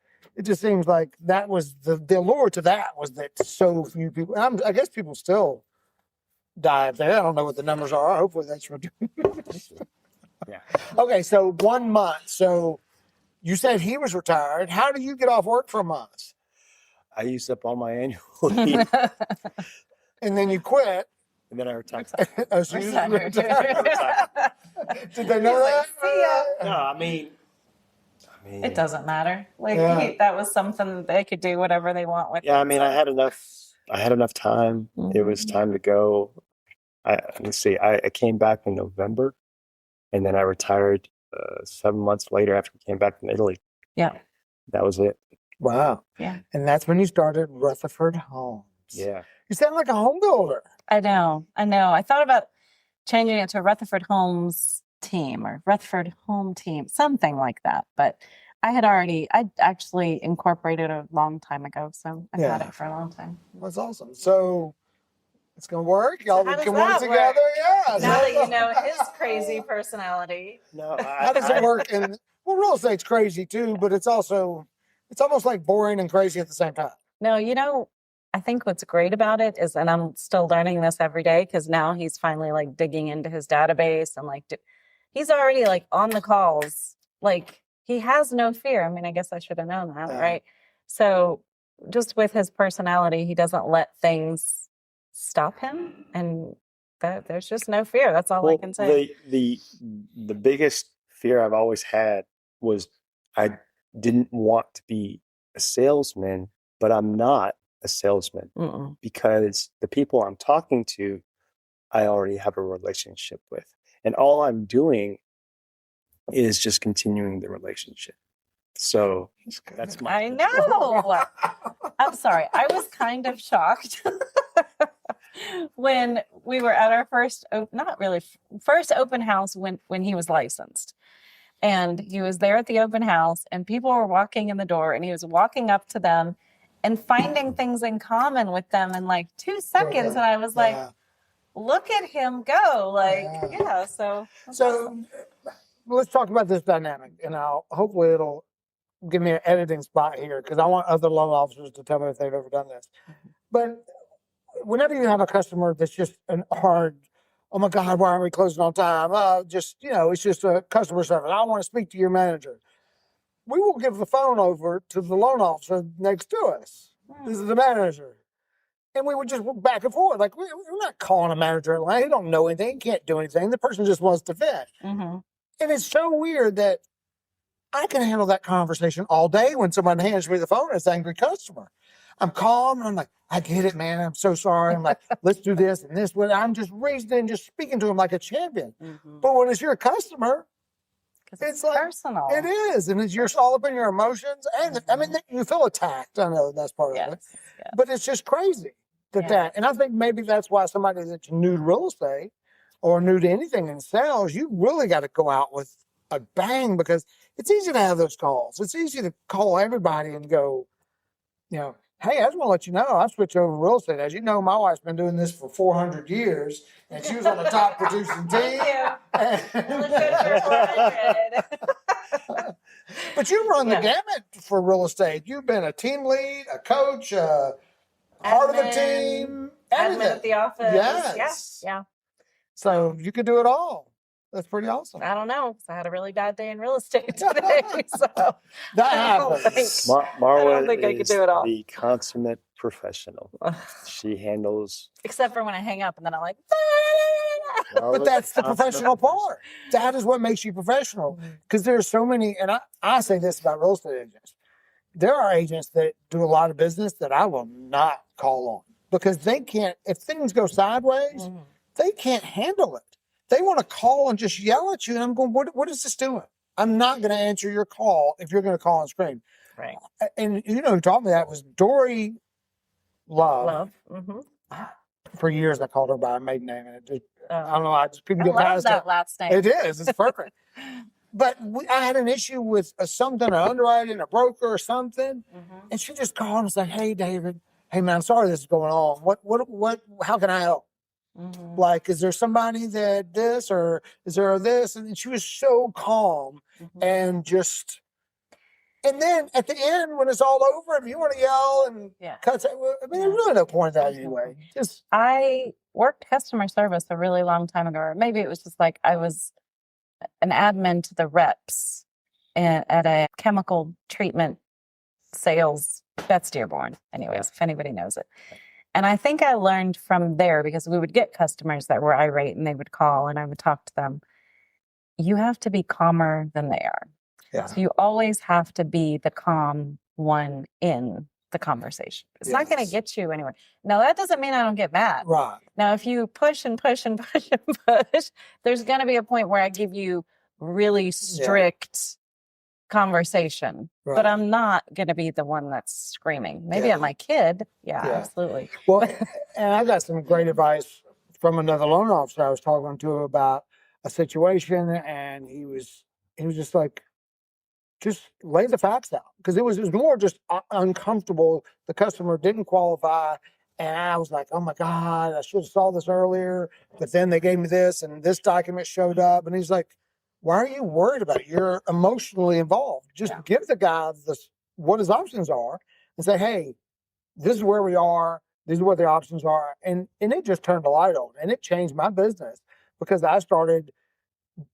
[SPEAKER 1] seems like that was the allure to that was that so few people, and I guess people still die up there. I don't know what the numbers are. Hopefully that's ridiculous.
[SPEAKER 3] Yeah.
[SPEAKER 1] Okay, so 1 month. So you said he was retired. How do you get off work for a month?
[SPEAKER 3] I used up all my annual leave.
[SPEAKER 1] And then you quit.
[SPEAKER 3] And then I retired.
[SPEAKER 1] Oh, so you just retired. Did they know that?
[SPEAKER 2] See ya.
[SPEAKER 3] No, I mean,
[SPEAKER 2] it doesn't matter. Like that was something they could do whatever they want with.
[SPEAKER 3] Yeah, I mean, I had enough time. It was time to go. Let's see. I came back in November, and then I retired 7 months later after we came back from Italy.
[SPEAKER 2] Yeah,
[SPEAKER 3] that was it.
[SPEAKER 1] Wow.
[SPEAKER 2] Yeah,
[SPEAKER 1] and that's when you started Rutherford Homes.
[SPEAKER 3] Yeah,
[SPEAKER 1] you sound like a home builder.
[SPEAKER 2] I know. I thought about changing it to Rutherford Homes team or Rutherford Home team, something like that. But I actually incorporated a long time ago, so I've had it for a long time.
[SPEAKER 1] That's awesome. So it's gonna work. Y'all can work together.
[SPEAKER 2] Work?
[SPEAKER 1] Yeah.
[SPEAKER 2] Now that you know his crazy personality.
[SPEAKER 3] No,
[SPEAKER 1] how does it work? And real estate's crazy too, but it's almost like boring and crazy at the same time.
[SPEAKER 2] No, I think what's great about it is, and I'm still learning this every day because now he's finally like digging into his database and he's already like on the calls. Like he has no fear. I mean, I guess I should have known that, right? So just with his personality, he doesn't let things stop him, and there's just no fear. That's all I can say.
[SPEAKER 3] The biggest fear I've always had was I didn't want to be a salesman, but I'm not a salesman because the people I'm talking to, I already have a relationship with. And all I'm doing is just continuing the relationship. So that's my.
[SPEAKER 2] I know. I'm sorry. I was kind of shocked when we were at our first open house when he was licensed. And he was there at the open house and people were walking in the door and he was walking up to them and finding things in common with them in like 2 seconds. And I was like, look at him go. So
[SPEAKER 1] let's talk about this dynamic, and hopefully it'll give me an editing spot here because I want other loan officers to tell me if they've ever done this. But whenever you have a customer that's just an hard, oh my God, why aren't we closing on time? It's just a customer service. I want to speak to your manager. We will give the phone over to the loan officer next to us. This is the manager. And we would just back and forth. Like, we're not calling a manager. Like, they don't know anything, can't do anything. The person just wants to fish.
[SPEAKER 2] Mm-hmm.
[SPEAKER 1] And it's so weird that I can handle that conversation all day when someone hands me the phone and it's an angry customer. I'm calm and I'm like, I get it, man. I'm so sorry. I'm like, let's do this and this. I'm just reasoning, just speaking to them like a champion.
[SPEAKER 2] Mm-hmm.
[SPEAKER 1] But when it's your customer,
[SPEAKER 2] It's
[SPEAKER 1] like,
[SPEAKER 2] personal.
[SPEAKER 1] it is. And you're all up in your emotions. And I mean, you feel attacked. I know that's part of it.
[SPEAKER 2] Yes.
[SPEAKER 1] But it's just crazy that. And I think maybe that's why somebody that's new to real estate or new to anything in sales, you really got to go out with a bang, because it's easy to have those calls. It's easy to call everybody and go, hey, I just want to let you know, I switched over to real estate. As you know, my wife's been doing this for 400 years, and she was on the top producing team. But you run the gamut for real estate. You've been a team lead, a coach, part of the team, everything.
[SPEAKER 2] Admin at the office.
[SPEAKER 1] Yes.
[SPEAKER 2] Yeah.
[SPEAKER 1] So you could do it all. That's pretty awesome.
[SPEAKER 2] I don't know. I had a really bad day in real estate today. So
[SPEAKER 1] That
[SPEAKER 2] I don't
[SPEAKER 1] happens.
[SPEAKER 3] Marwa
[SPEAKER 2] think I could
[SPEAKER 3] is
[SPEAKER 2] do it all.
[SPEAKER 3] the consummate professional. She handles.
[SPEAKER 2] Except for when I hang up and then I'm like,
[SPEAKER 1] But that's the professional part. That is what makes you professional. Because there's so many, and I say this about real estate agents. There are agents that do a lot of business that I will not call on, because they can't, if things go sideways, they can't handle it. They want to call and just yell at you. And I'm going, what is this doing? I'm not going to answer your call if you're going to call and scream.
[SPEAKER 2] Right.
[SPEAKER 1] And who taught me that was Dory Love.
[SPEAKER 2] Mm-hmm.
[SPEAKER 1] For years, I called her by her maiden name. And it just, I don't know. People get
[SPEAKER 2] I love
[SPEAKER 1] past
[SPEAKER 2] that
[SPEAKER 1] it.
[SPEAKER 2] last name.
[SPEAKER 1] It is. It's perfect. But I had an issue with something, an underwriting, a broker or something. And she just called and was like, hey, David, hey, man, I'm sorry this is going on. How can I help? Like, is there somebody that this, or is there this? And she was so calm and just, and then at the end, when it's all over, if you want to yell and cut, I mean, there's really no point in that anyway.
[SPEAKER 2] I worked customer service a really long time ago, or maybe it was just like I was an admin to the reps at a chemical treatment sales. That's Dearborn, anyways, if anybody knows it. And I think I learned from there, because we would get customers that were irate and they would call and I would talk to them. You have to be calmer than they are.
[SPEAKER 1] Yeah.
[SPEAKER 2] So you always have to be the calm one in the conversation. It's not going to get you anywhere. Now, that doesn't mean I don't get mad.
[SPEAKER 1] Right.
[SPEAKER 2] Now, if you push and push and push and push, there's going to be a point where I give you really strict conversation.
[SPEAKER 1] Right.
[SPEAKER 2] But I'm not going to be the one that's screaming. Maybe at my kid. Yeah, absolutely.
[SPEAKER 1] Well, and I got some great advice from another loan officer I was talking to about a situation, and he was just like, just lay the facts out, because it was more just uncomfortable. The customer didn't qualify, and I was like, oh my God, I should have saw this earlier. But then they gave me this, and this document showed up, and he's like, why are you worried about it? You're emotionally involved. Just give the guy what his options are and say, hey, this is where we are. These are what the options are. And it just turned the light on, and it changed my business, because I started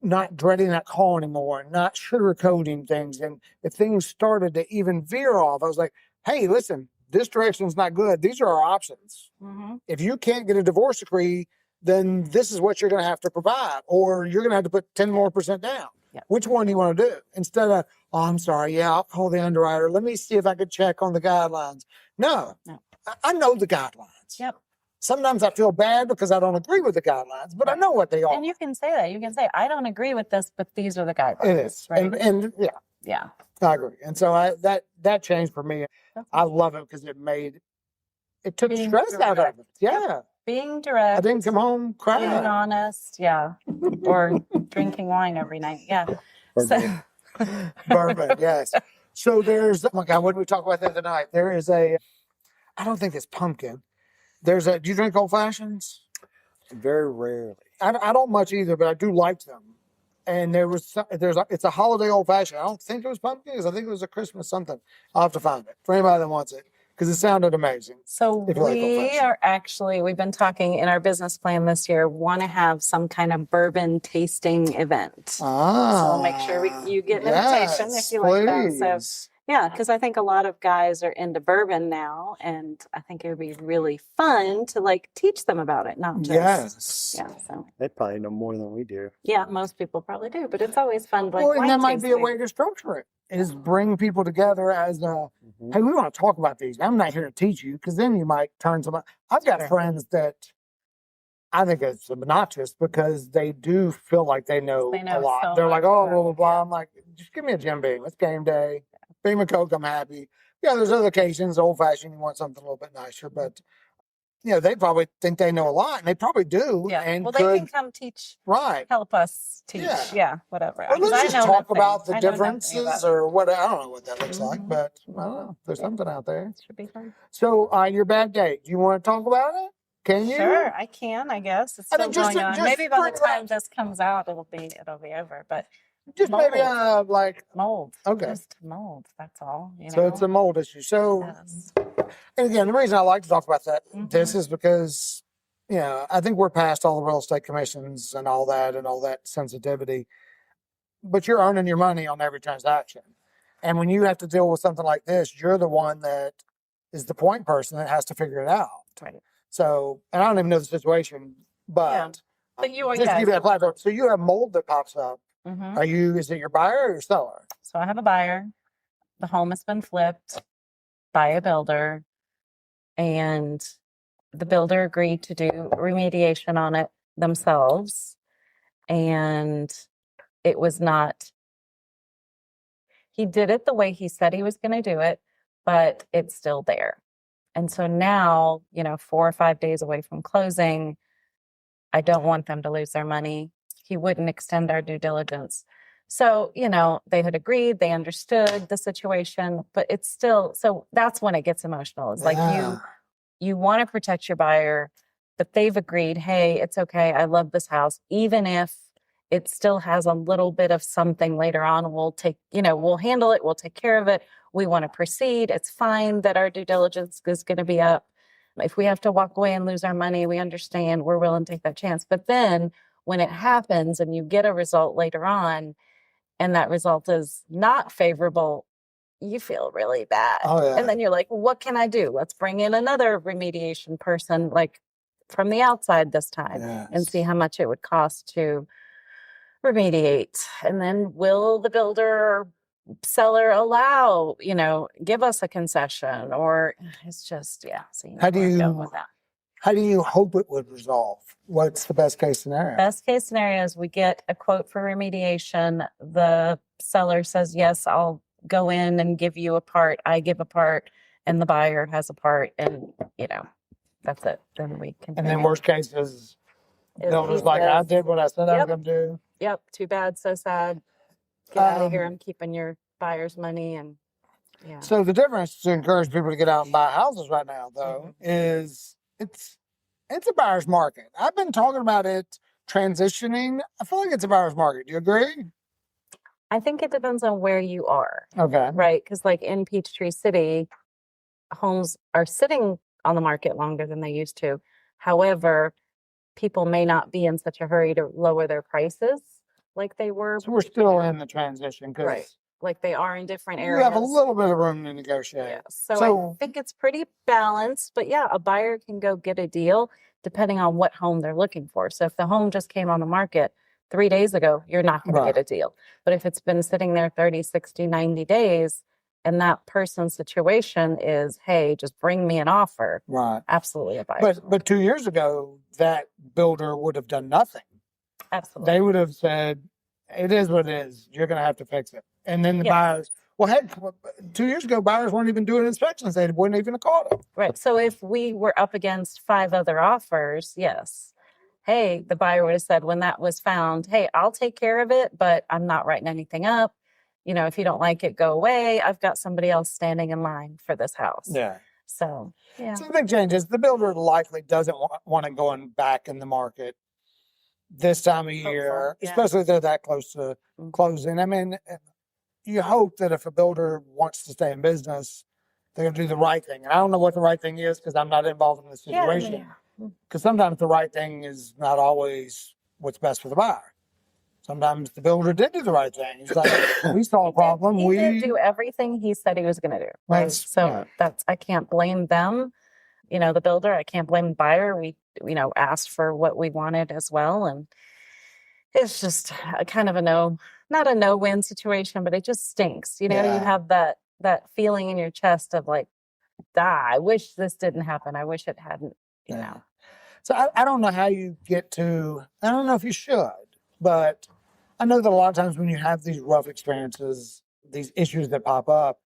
[SPEAKER 1] not dreading that call anymore and not sugarcoating things. And if things started to even veer off, I was like, hey, listen, this direction's not good. These are our options. If you can't get a divorce decree, then this is what you're going to have to provide, or you're going to have to put 10% more down. Which one do you want to do? Instead of, oh, I'm sorry, I'll call the underwriter. Let me see if I could check on the guidelines. No. I know the guidelines. Sometimes I feel bad because I don't agree with the guidelines, but I know what they are.
[SPEAKER 2] And you can say that. You can say, I don't agree with this, but these are the guidelines.
[SPEAKER 1] It is.
[SPEAKER 2] Right?
[SPEAKER 1] And
[SPEAKER 2] yeah,
[SPEAKER 1] I agree. And so that changed for me. I love it because it took stress out of it. Yeah.
[SPEAKER 2] Being direct.
[SPEAKER 1] I didn't come home crying.
[SPEAKER 2] Being honest. Yeah. Or drinking wine every night. Yeah.
[SPEAKER 1] Perfect. Yes. So there's, oh my God, what did we talk about the other night? There is I don't think it's pumpkin. Do you drink old fashions?
[SPEAKER 3] Very rarely.
[SPEAKER 1] I don't much either, but I do like them. And it's a holiday old fashioned. I don't think it was pumpkin, because I think it was a Christmas something. I'll have to find it for anybody that wants it, because it sounded amazing.
[SPEAKER 2] So we've been talking in our business plan this year, want to have some kind of bourbon tasting event. So make sure you get an invitation if you like that. So Yeah, because I think a lot of guys are into bourbon now, and I think it would be really fun to like teach them about it, not just
[SPEAKER 1] Yes.
[SPEAKER 2] yeah. So
[SPEAKER 3] They probably know more than we do.
[SPEAKER 2] yeah, most people probably do, but it's always fun. Like
[SPEAKER 1] Well, and
[SPEAKER 2] wine
[SPEAKER 1] that might be a
[SPEAKER 2] tasting.
[SPEAKER 1] way to structure it, is bring people together as a,
[SPEAKER 3] Mhm.
[SPEAKER 1] hey, we want to talk about these. I'm not here to teach you, because then you might turn somebody. I've got
[SPEAKER 2] Sure.
[SPEAKER 1] friends that I think it's obnoxious because they do feel like they know,
[SPEAKER 2] They know
[SPEAKER 1] a lot.
[SPEAKER 2] so
[SPEAKER 1] They're like,
[SPEAKER 2] much
[SPEAKER 1] oh,
[SPEAKER 2] about
[SPEAKER 1] blah, blah,
[SPEAKER 2] it,
[SPEAKER 1] blah.
[SPEAKER 2] yeah.
[SPEAKER 1] I'm like, just give me a Jim Beam. It's game day. Beam a Coke, I'm happy. Yeah, there's other occasions, old fashioned, you want something a little bit nicer, but they probably think they know a lot, and they probably do.
[SPEAKER 2] Yeah.
[SPEAKER 1] And
[SPEAKER 2] Well,
[SPEAKER 1] could,
[SPEAKER 2] they can come teach,
[SPEAKER 1] right.
[SPEAKER 2] help us teach.
[SPEAKER 1] Yeah.
[SPEAKER 2] Yeah, whatever.
[SPEAKER 1] Or
[SPEAKER 2] 'Cause
[SPEAKER 1] let's
[SPEAKER 2] I
[SPEAKER 1] just
[SPEAKER 2] know
[SPEAKER 1] talk
[SPEAKER 2] nothing.
[SPEAKER 1] about the
[SPEAKER 2] I know nothing about
[SPEAKER 1] differences
[SPEAKER 2] it.
[SPEAKER 1] or what. I don't know what that looks like,
[SPEAKER 2] Mhm.
[SPEAKER 1] but I don't know. There's
[SPEAKER 2] Yeah.
[SPEAKER 1] something out there.
[SPEAKER 2] Should be fun.
[SPEAKER 1] So, your bad day. Do you want to talk about it? Can you?
[SPEAKER 2] Sure, I can. I guess it's
[SPEAKER 1] I
[SPEAKER 2] still
[SPEAKER 1] mean, just
[SPEAKER 2] going on.
[SPEAKER 1] just
[SPEAKER 2] Maybe by the
[SPEAKER 1] bring it up.
[SPEAKER 2] time this comes out, it'll be over. But
[SPEAKER 1] Just maybe
[SPEAKER 2] mold,
[SPEAKER 1] like,
[SPEAKER 2] mold.
[SPEAKER 1] okay.
[SPEAKER 2] Just mold. That's all. You
[SPEAKER 1] So
[SPEAKER 2] know.
[SPEAKER 1] it's a mold issue. So,
[SPEAKER 2] Yes.
[SPEAKER 1] and again, the reason I like to talk about this
[SPEAKER 2] Mhm.
[SPEAKER 1] is because, I think we're past all the real estate commissions and all that sensitivity, but you're earning your money on every transaction. And when you have to deal with something like this, you're the one that is the point person that has to figure it out.
[SPEAKER 2] Right.
[SPEAKER 1] So, and I don't even know the situation, but
[SPEAKER 2] But you are,
[SPEAKER 1] just to give you that platform. So you have mold that pops up.
[SPEAKER 2] Mhm.
[SPEAKER 1] Is it your buyer or your seller?
[SPEAKER 2] So I have a buyer. The home has been flipped by a builder, and the builder agreed to do remediation on it themselves. And it was not, he did it the way he said he was going to do it, but it's still there. And so now, 4 or 5 days away from closing, I don't want them to lose their money. He wouldn't extend our due diligence. So, they had agreed, they understood the situation, but it's still, so that's when it gets emotional. It's like you want to protect your buyer, but they've agreed, hey, it's okay. I love this house. Even if it still has a little bit of something later on, we'll handle it. We'll take care of it. We want to proceed. It's fine that our due diligence is going to be up. If we have to walk away and lose our money, we understand. We're willing to take that chance. But then when it happens and you get a result later on, and that result is not favorable, you feel really bad.
[SPEAKER 1] Oh, yeah.
[SPEAKER 2] And then you're like, well, what can I do? Let's bring in another remediation person, like from the outside this time, and see how much it would cost to remediate. And then will the builder or seller allow, give us a concession, or it's just, so
[SPEAKER 1] How do
[SPEAKER 2] where I'm
[SPEAKER 1] you-
[SPEAKER 2] going with that.
[SPEAKER 1] How do you hope it would resolve? What's the best case scenario?
[SPEAKER 2] Best case scenario is we get a quote for remediation. The seller says, yes, I'll go in and give you a part. I give a part, and the buyer has a part, and that's it. Then we continue.
[SPEAKER 1] And then worst case is builder's
[SPEAKER 2] he
[SPEAKER 1] like, I
[SPEAKER 2] says,
[SPEAKER 1] did what I said I was
[SPEAKER 2] Yep.
[SPEAKER 1] going to do.
[SPEAKER 2] Yep, too bad, so sad. Get out of here. I'm keeping your buyer's money, and yeah.
[SPEAKER 1] So the difference to encourage people to get out and buy houses right now, though, is it's a buyer's market. I've been talking about it transitioning. I feel like it's a buyer's market. Do you agree?
[SPEAKER 2] I think it depends on where you are.
[SPEAKER 1] Okay.
[SPEAKER 2] Right? Because like in Peachtree City, homes are sitting on the market longer than they used to. However, people may not be in such a hurry to lower their prices like they were.
[SPEAKER 1] So we're still in the transition because
[SPEAKER 2] Right. Like they are in different
[SPEAKER 1] you
[SPEAKER 2] areas.
[SPEAKER 1] have a little bit of room to negotiate.
[SPEAKER 2] Yeah. So I think it's pretty balanced, but yeah, a buyer can go get a deal depending on what home they're looking for. So if the home just came on the market 3 days ago, you're not going to get a deal. But if it's been sitting there 30, 60, 90 days, and that person's situation is, hey, just bring me an offer.
[SPEAKER 1] Right.
[SPEAKER 2] Absolutely a buyer.
[SPEAKER 1] But 2 years ago, that builder would have done nothing.
[SPEAKER 2] Absolutely.
[SPEAKER 1] They would have said, it is what it is. You're going to have to fix it. And then the buyers, well, heck, 2 years ago, buyers weren't even doing inspections. They wouldn't even have called them.
[SPEAKER 2] Right. So if we were up against 5 other offers, yes. Hey, the buyer would have said when that was found, hey, I'll take care of it, but I'm not writing anything up. If you don't like it, go away. I've got somebody else standing in line for this house.
[SPEAKER 1] Yeah.
[SPEAKER 2] So, yeah.
[SPEAKER 1] So the big change is the builder likely doesn't want it going back in the market this time of year,
[SPEAKER 2] yeah.
[SPEAKER 1] especially if they're that close to closing. I mean, you hope that if a builder wants to stay in business, they're going to do the right thing. And I don't know what the right thing is because I'm not involved in the situation. Because sometimes the right thing is not always what's best for the buyer. Sometimes the builder did do the right thing. He's like, we saw a problem.
[SPEAKER 2] He did do everything he said he was going to do. Right.
[SPEAKER 1] That's-
[SPEAKER 2] So
[SPEAKER 1] yeah.
[SPEAKER 2] that's, I can't blame them. You know, the builder, I can't blame the buyer. We, you know, asked for what we wanted as well. And it's just a kind of a not a no-win situation, but it just stinks. You know,
[SPEAKER 1] Yeah.
[SPEAKER 2] you have that feeling in your chest of like, I wish this didn't happen. I wish it hadn't, you know.
[SPEAKER 1] So I don't know how you get to, I don't know if you should, but I know that a lot of times when you have these rough experiences, these issues that pop up,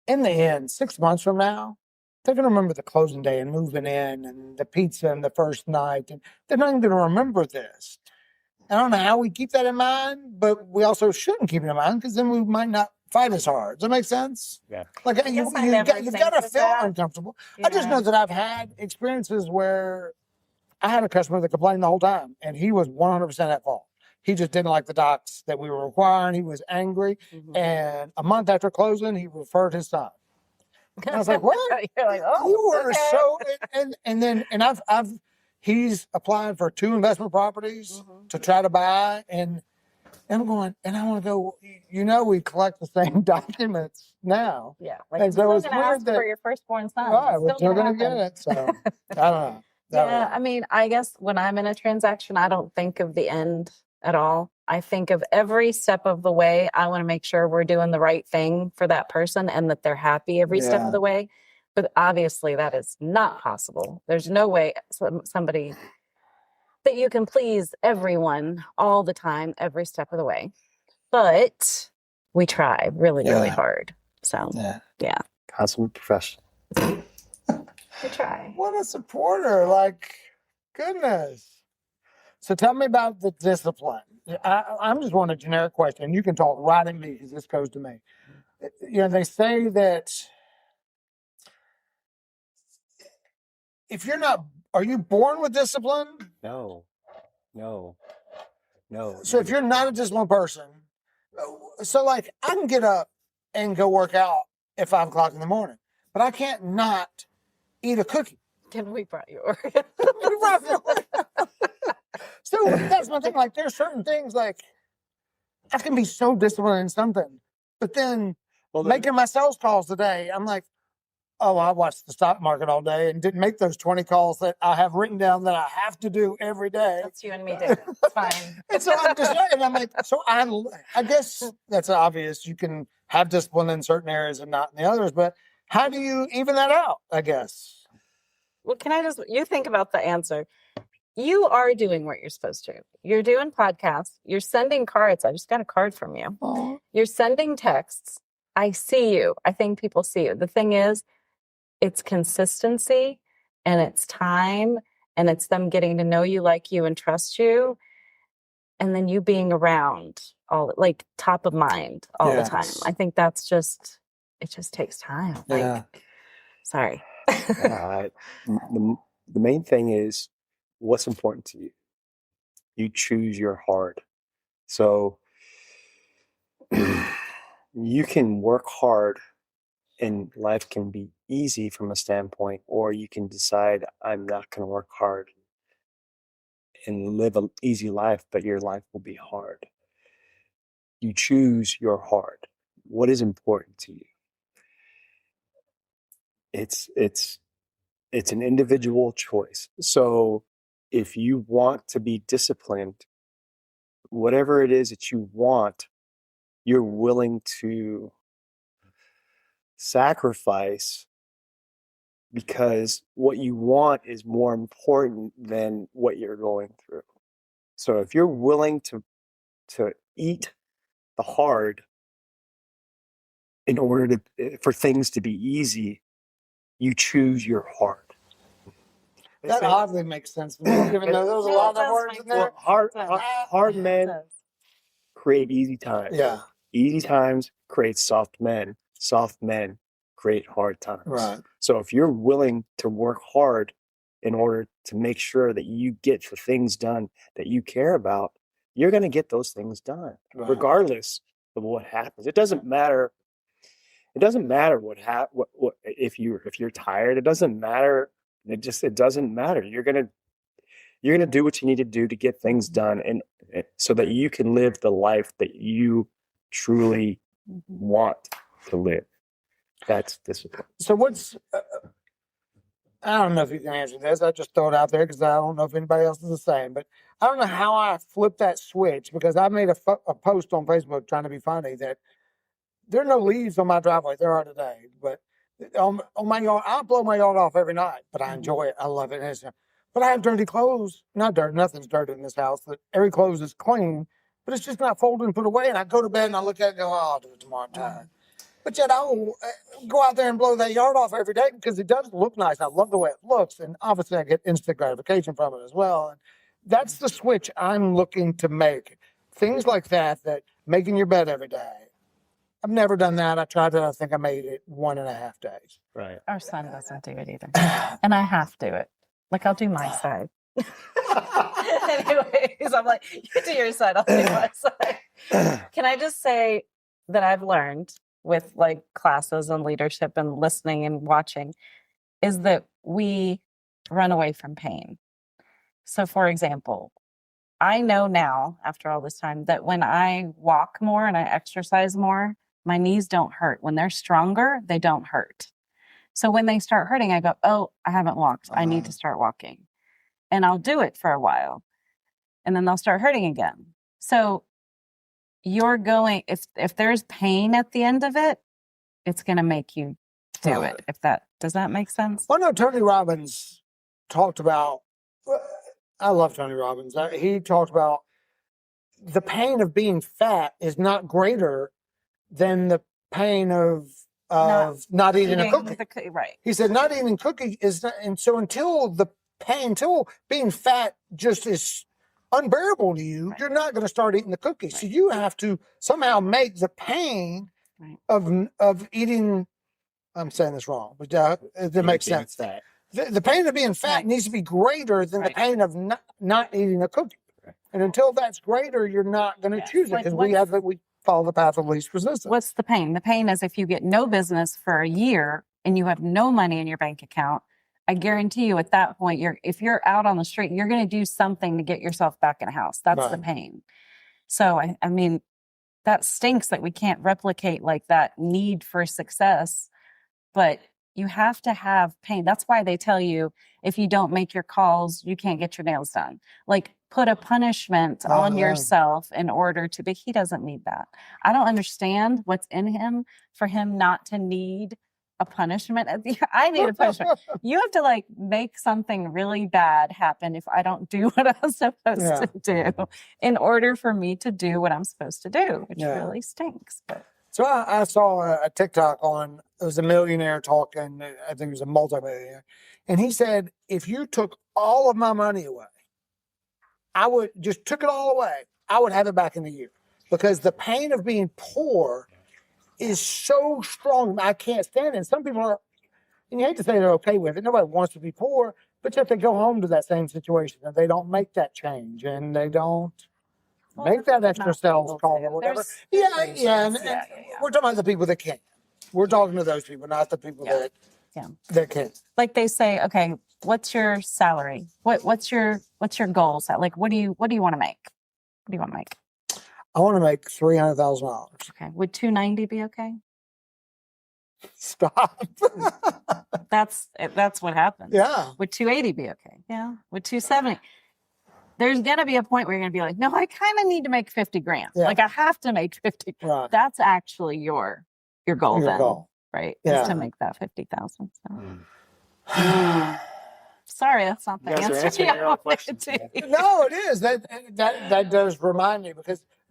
[SPEAKER 1] in the end, 6 months from now, they're going to remember the closing day and moving in and the pizza and the first night. And they're not even going to remember this. I don't know how we keep that in mind, but we also shouldn't keep it in mind because then we might not fight as hard. Does that make sense?
[SPEAKER 3] Yeah.
[SPEAKER 1] Like you've got to feel uncomfortable. I just know that I've had experiences where I had a customer that complained the whole time, and he was 100% at fault. He just didn't like the docs that we were requiring. He was angry.
[SPEAKER 2] Mhm.
[SPEAKER 1] And a month after closing, he referred his son. And I was like, what?
[SPEAKER 2] You're like, oh,
[SPEAKER 1] You were
[SPEAKER 2] okay.
[SPEAKER 1] so, and he's applied for 2 investment properties
[SPEAKER 2] Mhm.
[SPEAKER 1] to try to buy. And I'm going, and I want to go, you know, we collect the same documents now.
[SPEAKER 2] Yeah. Like,
[SPEAKER 1] And so
[SPEAKER 2] you're
[SPEAKER 1] it's
[SPEAKER 2] still gonna
[SPEAKER 1] weird
[SPEAKER 2] ask
[SPEAKER 1] that,
[SPEAKER 2] for your firstborn son.
[SPEAKER 1] right,
[SPEAKER 2] It's
[SPEAKER 1] we're still going to
[SPEAKER 2] happen.
[SPEAKER 1] get it. So I don't know.
[SPEAKER 2] Yeah, I mean, I guess when I'm in a transaction, I don't think of the end at all. I think of every step of the way. I want to make sure we're doing the right thing for that person and that they're happy every step
[SPEAKER 1] Yeah.
[SPEAKER 2] of the way. But obviously, that is not possible. There's no way somebody that you can please everyone all the time, every step of the way. But we try really, really
[SPEAKER 1] Yeah.
[SPEAKER 2] hard. So, yeah,
[SPEAKER 3] Consummate professional.
[SPEAKER 2] we try.
[SPEAKER 1] What a supporter. Like, goodness. So tell me about the discipline. I'm just wanting a generic question. You can talk right at me because this goes to me. You know, they say that if you're not, are you born with discipline?
[SPEAKER 3] No.
[SPEAKER 1] So if you're not a disciplined person, so like I can get up and go work out at 5 o'clock in the morning, but I can't not eat a cookie.
[SPEAKER 2] Can we brought yours?
[SPEAKER 1] So that's my thing. Like there's certain things like I can be so disciplined in something, but then making my sales calls today, I'm like, oh, I watched the stock market all day and didn't make those 20 calls that I have written down that I have to do every day.
[SPEAKER 2] That's you and me, David. It's fine.
[SPEAKER 1] And so I'm just and I'm like, so I guess that's obvious. You can have discipline in certain areas and not in the others, but how do you even that out? I guess.
[SPEAKER 2] Well, you think about the answer. You are doing what you're supposed to. You're doing podcasts. You're sending cards. I just got a card from you.
[SPEAKER 1] Oh.
[SPEAKER 2] You're sending texts. I see you. I think people see you. The thing is, it's consistency and it's time and it's them getting to know you, like you, and trust you. And then you being around like top of mind all the time. I think that's it just takes time.
[SPEAKER 1] Yeah.
[SPEAKER 2] Sorry.
[SPEAKER 3] The main thing is what's important to you. You choose your hard. So you can work hard and life can be easy from a standpoint, or you can decide I'm not going to work hard and live an easy life, but your life will be hard. You choose your hard. What is important to you? It's an individual choice. So if you want to be disciplined, whatever it is that you want, you're willing to sacrifice because what you want is more important than what you're going through. So if you're willing to eat the hard in order for things to be easy, you choose your hard.
[SPEAKER 1] That oddly makes sense to me, even though there's a lot of words in there.
[SPEAKER 3] Hard men create easy times.
[SPEAKER 1] Yeah.
[SPEAKER 3] Easy times create soft men. Soft men create hard times.
[SPEAKER 1] Right.
[SPEAKER 3] So if you're willing to work hard in order to make sure that you get the things done that you care about, you're going to get those things done, regardless of what happens. It doesn't matter. It doesn't matter what if you're tired. It doesn't matter. It doesn't matter. You're You're going to do what you need to do to get things done, and so that you can live the life that you truly want to live. That's discipline.
[SPEAKER 1] So what's, I don't know if you can answer this. I just throw it out there because I don't know if anybody else is the same, but I don't know how I flipped that switch, because I made a post on Facebook trying to be funny that there are no leaves on my driveway. There are today, but on my yard, I blow my yard off every night, but I enjoy it. I love it. But I have dirty clothes. Not dirt. Nothing's dirty in this house. But every clothes is clean, but it's just not folded and put away. And I go to bed and I look at it and go, oh, I'll do it tomorrow. I'm tired. But yet I'll go out there and blow that yard off every day because it does look nice. I love the way it looks. And obviously I get instant gratification from it as well. And that's the switch I'm looking to make. Things like that making your bed every day. I've never done that. I tried it. I think I made it 1.5 days.
[SPEAKER 3] Right.
[SPEAKER 2] Our son doesn't do it either. And I have to do it. Like, I'll do my side. Anyways, I'm like, you do your side, I'll do my side. Can I just say that I've learned with like classes and leadership and listening and watching is that we run away from pain. So for example, I know now after all this time that when I walk more and I exercise more, my knees don't hurt. When they're stronger, they don't hurt. So when they start hurting, I go, oh, I haven't walked. I need to start walking. And I'll do it for a while. And then they'll start hurting again. So you're going, if there's pain at the end of it, it's going to make you do it. Does that make sense?
[SPEAKER 1] Well, no, Tony Robbins talked about, I love Tony Robbins. He talked about the pain of being fat is not greater than the pain of not eating a cookie.
[SPEAKER 2] Right.
[SPEAKER 1] He said not eating cookie is not, and so until being fat just is unbearable to you, you're not going to start eating the cookie. So you have to somehow make the pain of eating. I'm saying this wrong, but it makes sense. The pain of being fat needs to be greater than the pain of not eating a cookie. And until that's greater, you're not going to choose it because we follow the path of least resistance.
[SPEAKER 2] What's the pain? The pain is if you get no business for a year and you have no money in your bank account, I guarantee you at that point, if you're out on the street, you're going to do something to get yourself back in a house. That's the pain. So, I mean, that stinks that we can't replicate like that need for success, but you have to have pain. That's why they tell you if you don't make your calls, you can't get your nails done. Like, put a punishment on yourself in order to, but he doesn't need that. I don't understand what's in him for him not to need a punishment. I need a punishment. You have to like make something really bad happen if I don't do what I'm supposed to do in order for me to do what I'm supposed to do, which really stinks. But.
[SPEAKER 1] So I saw a TikTok it was a millionaire talking, I think it was a multimillionaire. And he said, if you took all of my money away, took it all away, I would have it back in a year. Because the pain of being poor is so strong. I can't stand it. And some people are, and you hate to say they're okay with it. Nobody wants to be poor, but yet they go home to that same situation and they don't make that change and they don't make that extra sales call or whatever. And we're talking about the people that can't. We're talking to those people, not the people that can't.
[SPEAKER 2] Like they say, okay, what's your salary? What's your goals? Like, what do you want to make? What do you want to make?
[SPEAKER 1] I want to make $300,000.
[SPEAKER 2] Okay. Would 290 be okay?
[SPEAKER 1] Stop.
[SPEAKER 2] That's what happens.
[SPEAKER 1] Yeah.
[SPEAKER 2] Would 280 be okay? Yeah. Would 270? There's going to be a point where you're going to be like, no, I kind of need to make 50 grand. Yeah. Like I have to make 50.
[SPEAKER 1] Right.
[SPEAKER 2] That's actually your goal then.
[SPEAKER 1] Goal.
[SPEAKER 2] Right. Yeah. Is to make that 50,000. So. Sorry, that's not the answer.
[SPEAKER 1] No, it is. That does remind me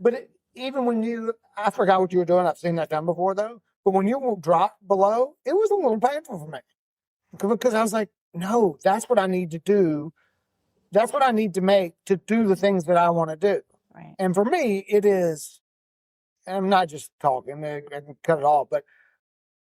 [SPEAKER 1] but even when I forgot what you were doing. I've seen that done before though. But when you drop below, it was a little painful for me because I was like, no, that's what I need to do. That's what I need to make to do the things that I want to do.
[SPEAKER 2] Right.
[SPEAKER 1] And for me, it is, and I'm not just talking, I can cut it off, but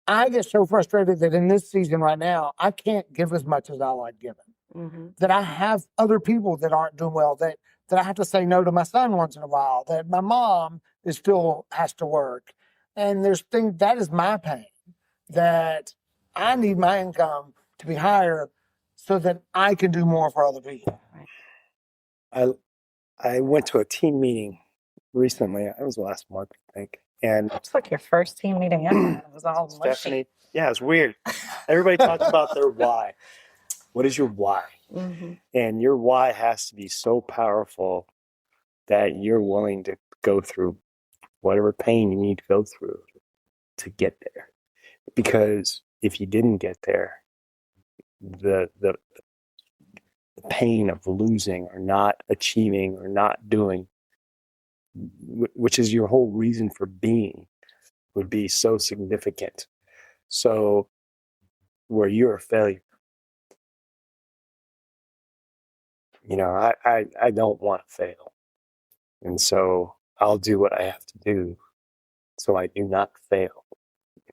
[SPEAKER 1] I get so frustrated that in this season right now, I can't give as much as I like giving. Mm-hmm. That I have other people that aren't doing well, that I have to say no to my son once in a while, that my mom still has to work. And there's things, that is my pain, that I need my income to be higher so that I can do more for other people.
[SPEAKER 2] Right.
[SPEAKER 3] I went to a team meeting recently. It was last month, I think. And
[SPEAKER 2] It's like your first team meeting ever. It was all mushy.
[SPEAKER 3] Stephanie, yeah, it's weird. Everybody talks about their why. What is your why?
[SPEAKER 2] Mm-hmm.
[SPEAKER 3] And your why has to be so powerful that you're willing to go through whatever pain you need to go through to get there. Because if you didn't get there, the pain of losing or not achieving or not doing, which is your whole reason for being, would be so significant. So where you're a failure, I don't want to fail. And so I'll do what I have to do so I do not fail.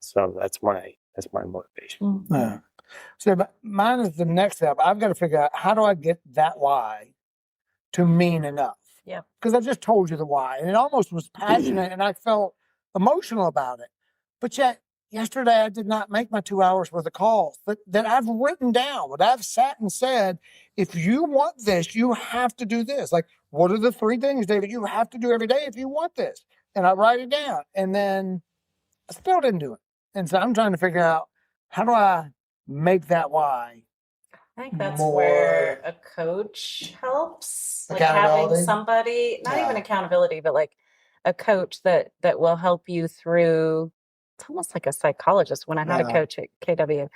[SPEAKER 3] So that's my motivation.
[SPEAKER 2] Mm-hmm.
[SPEAKER 1] Yeah. So mine is the next step. I've got to figure out, how do I get that why to mean enough?
[SPEAKER 2] Yeah.
[SPEAKER 1] Because I just told you the why, and it almost was passionate, and I felt emotional about it. But yet, yesterday I did not make my 2 hours worth of calls that I've written down. What I've sat and said, if you want this, you have to do this. Like, what are the 3 things, David, you have to do every day if you want this? And I write it down, and then I still didn't do it. And so I'm trying to figure out, how do I make that why?
[SPEAKER 2] I think that's
[SPEAKER 1] More
[SPEAKER 2] where a coach helps. Like having
[SPEAKER 1] accountability?
[SPEAKER 2] somebody, not even
[SPEAKER 1] Yeah.
[SPEAKER 2] accountability, but like a coach that will help you through. It's almost like a psychologist. When I had a
[SPEAKER 1] Yeah.
[SPEAKER 2] coach at KW,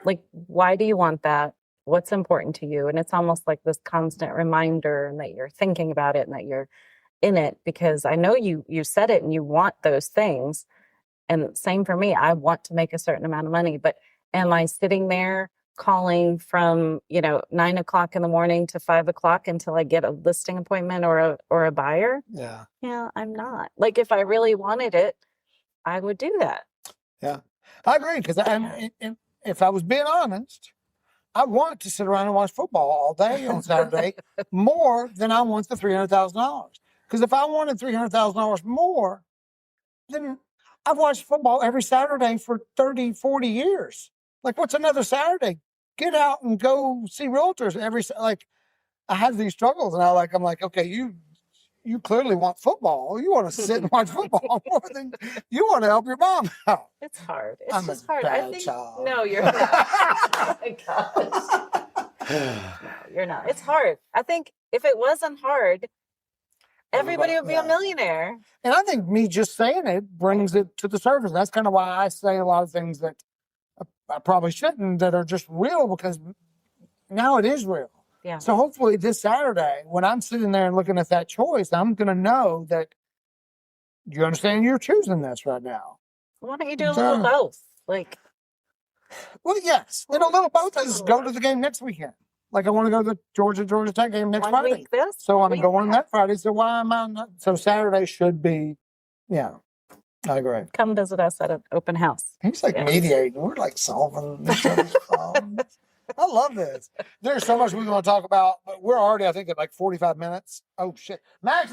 [SPEAKER 2] like, why do you want that? What's important to you? And it's almost like this constant reminder, and that you're thinking about it and that you're in it, because I know you said it and you want those things. And same for me. I want to make a certain amount of money, but am I sitting there calling from 9 o'clock in the morning to 5 o'clock until I get a listing appointment or a buyer?
[SPEAKER 1] Yeah.
[SPEAKER 2] Yeah, I'm not. Like, if I really wanted it, I would do that.
[SPEAKER 1] Yeah. I agree, because if I was being honest, I want to sit around and watch football all day on Saturday more than I want the $300,000. Because if I wanted $300,000 more, then I've watched football every Saturday for 30, 40 years. Like, what's another Saturday? Get out and go see realtors I have these struggles, and I'm like, okay, you clearly want football. You want to sit and watch football more than you want to help your mom out.
[SPEAKER 2] It's hard. It's
[SPEAKER 1] I'm
[SPEAKER 2] just
[SPEAKER 1] a
[SPEAKER 2] hard. I
[SPEAKER 1] bad
[SPEAKER 2] think
[SPEAKER 1] child.
[SPEAKER 2] no, you're not. Oh my gosh. No, you're not. It's hard. I think if it wasn't hard, everybody would be a millionaire.
[SPEAKER 1] And I think me just saying it brings it to the surface. That's kind of why I say a lot of things that I probably shouldn't, that are just real, because now it is real.
[SPEAKER 2] Yeah.
[SPEAKER 1] So hopefully this Saturday, when I'm sitting there and looking at that choice, I'm going to know that you understand you're choosing this right now.
[SPEAKER 2] Why don't you do a little both? Like,
[SPEAKER 1] well, yes. And a little both is go to the game next weekend. Like, I want to go to the Georgia Tech game next Friday.
[SPEAKER 2] Week this,
[SPEAKER 1] so I'm
[SPEAKER 2] week
[SPEAKER 1] going
[SPEAKER 2] that
[SPEAKER 1] Friday. So why am I not? So Saturday should be, yeah, I agree.
[SPEAKER 2] Come visit us at an open house.
[SPEAKER 1] He's like mediating. We're like solving each other's problems. I love this. There's so much we want to talk about, but we're already, I think, at like 45 minutes. Oh, shit. Max,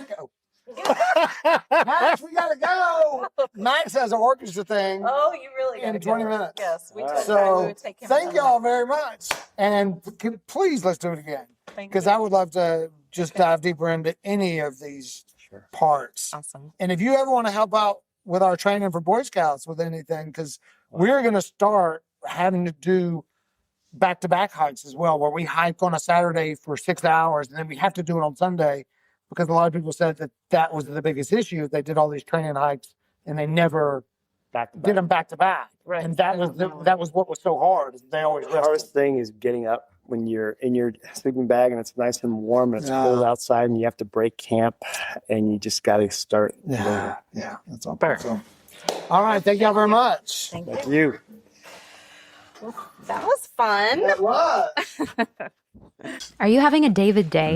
[SPEAKER 1] Max, we got to go. Max has an orchestra thing.
[SPEAKER 2] Oh, you really
[SPEAKER 1] in 20 minutes.
[SPEAKER 2] Yes, we took time. We
[SPEAKER 1] So
[SPEAKER 2] would take him
[SPEAKER 1] thank y'all very much. And please, let's do it again. Because I would love to just dive deeper into any of these parts.
[SPEAKER 2] Awesome.
[SPEAKER 1] And if you ever want to help out with our training for Boy Scouts with anything, because we're going to start having to do back-to-back hikes as well, where we hike on a Saturday for 6 hours, and then we have to do it on Sunday, because a lot of people said that was the biggest issue. They did all these training hikes and they never did them back-to-back.
[SPEAKER 2] Right.
[SPEAKER 1] And that was what was so hard. They always
[SPEAKER 3] The hardest thing is getting up when you're in your sleeping bag and it's nice and warm and it's cold outside and you have to break camp and you just got to start.
[SPEAKER 1] Yeah, that's all. So, all right, thank y'all very much.
[SPEAKER 2] Thank you. That was fun.
[SPEAKER 1] It was.
[SPEAKER 5] Are you having a David day?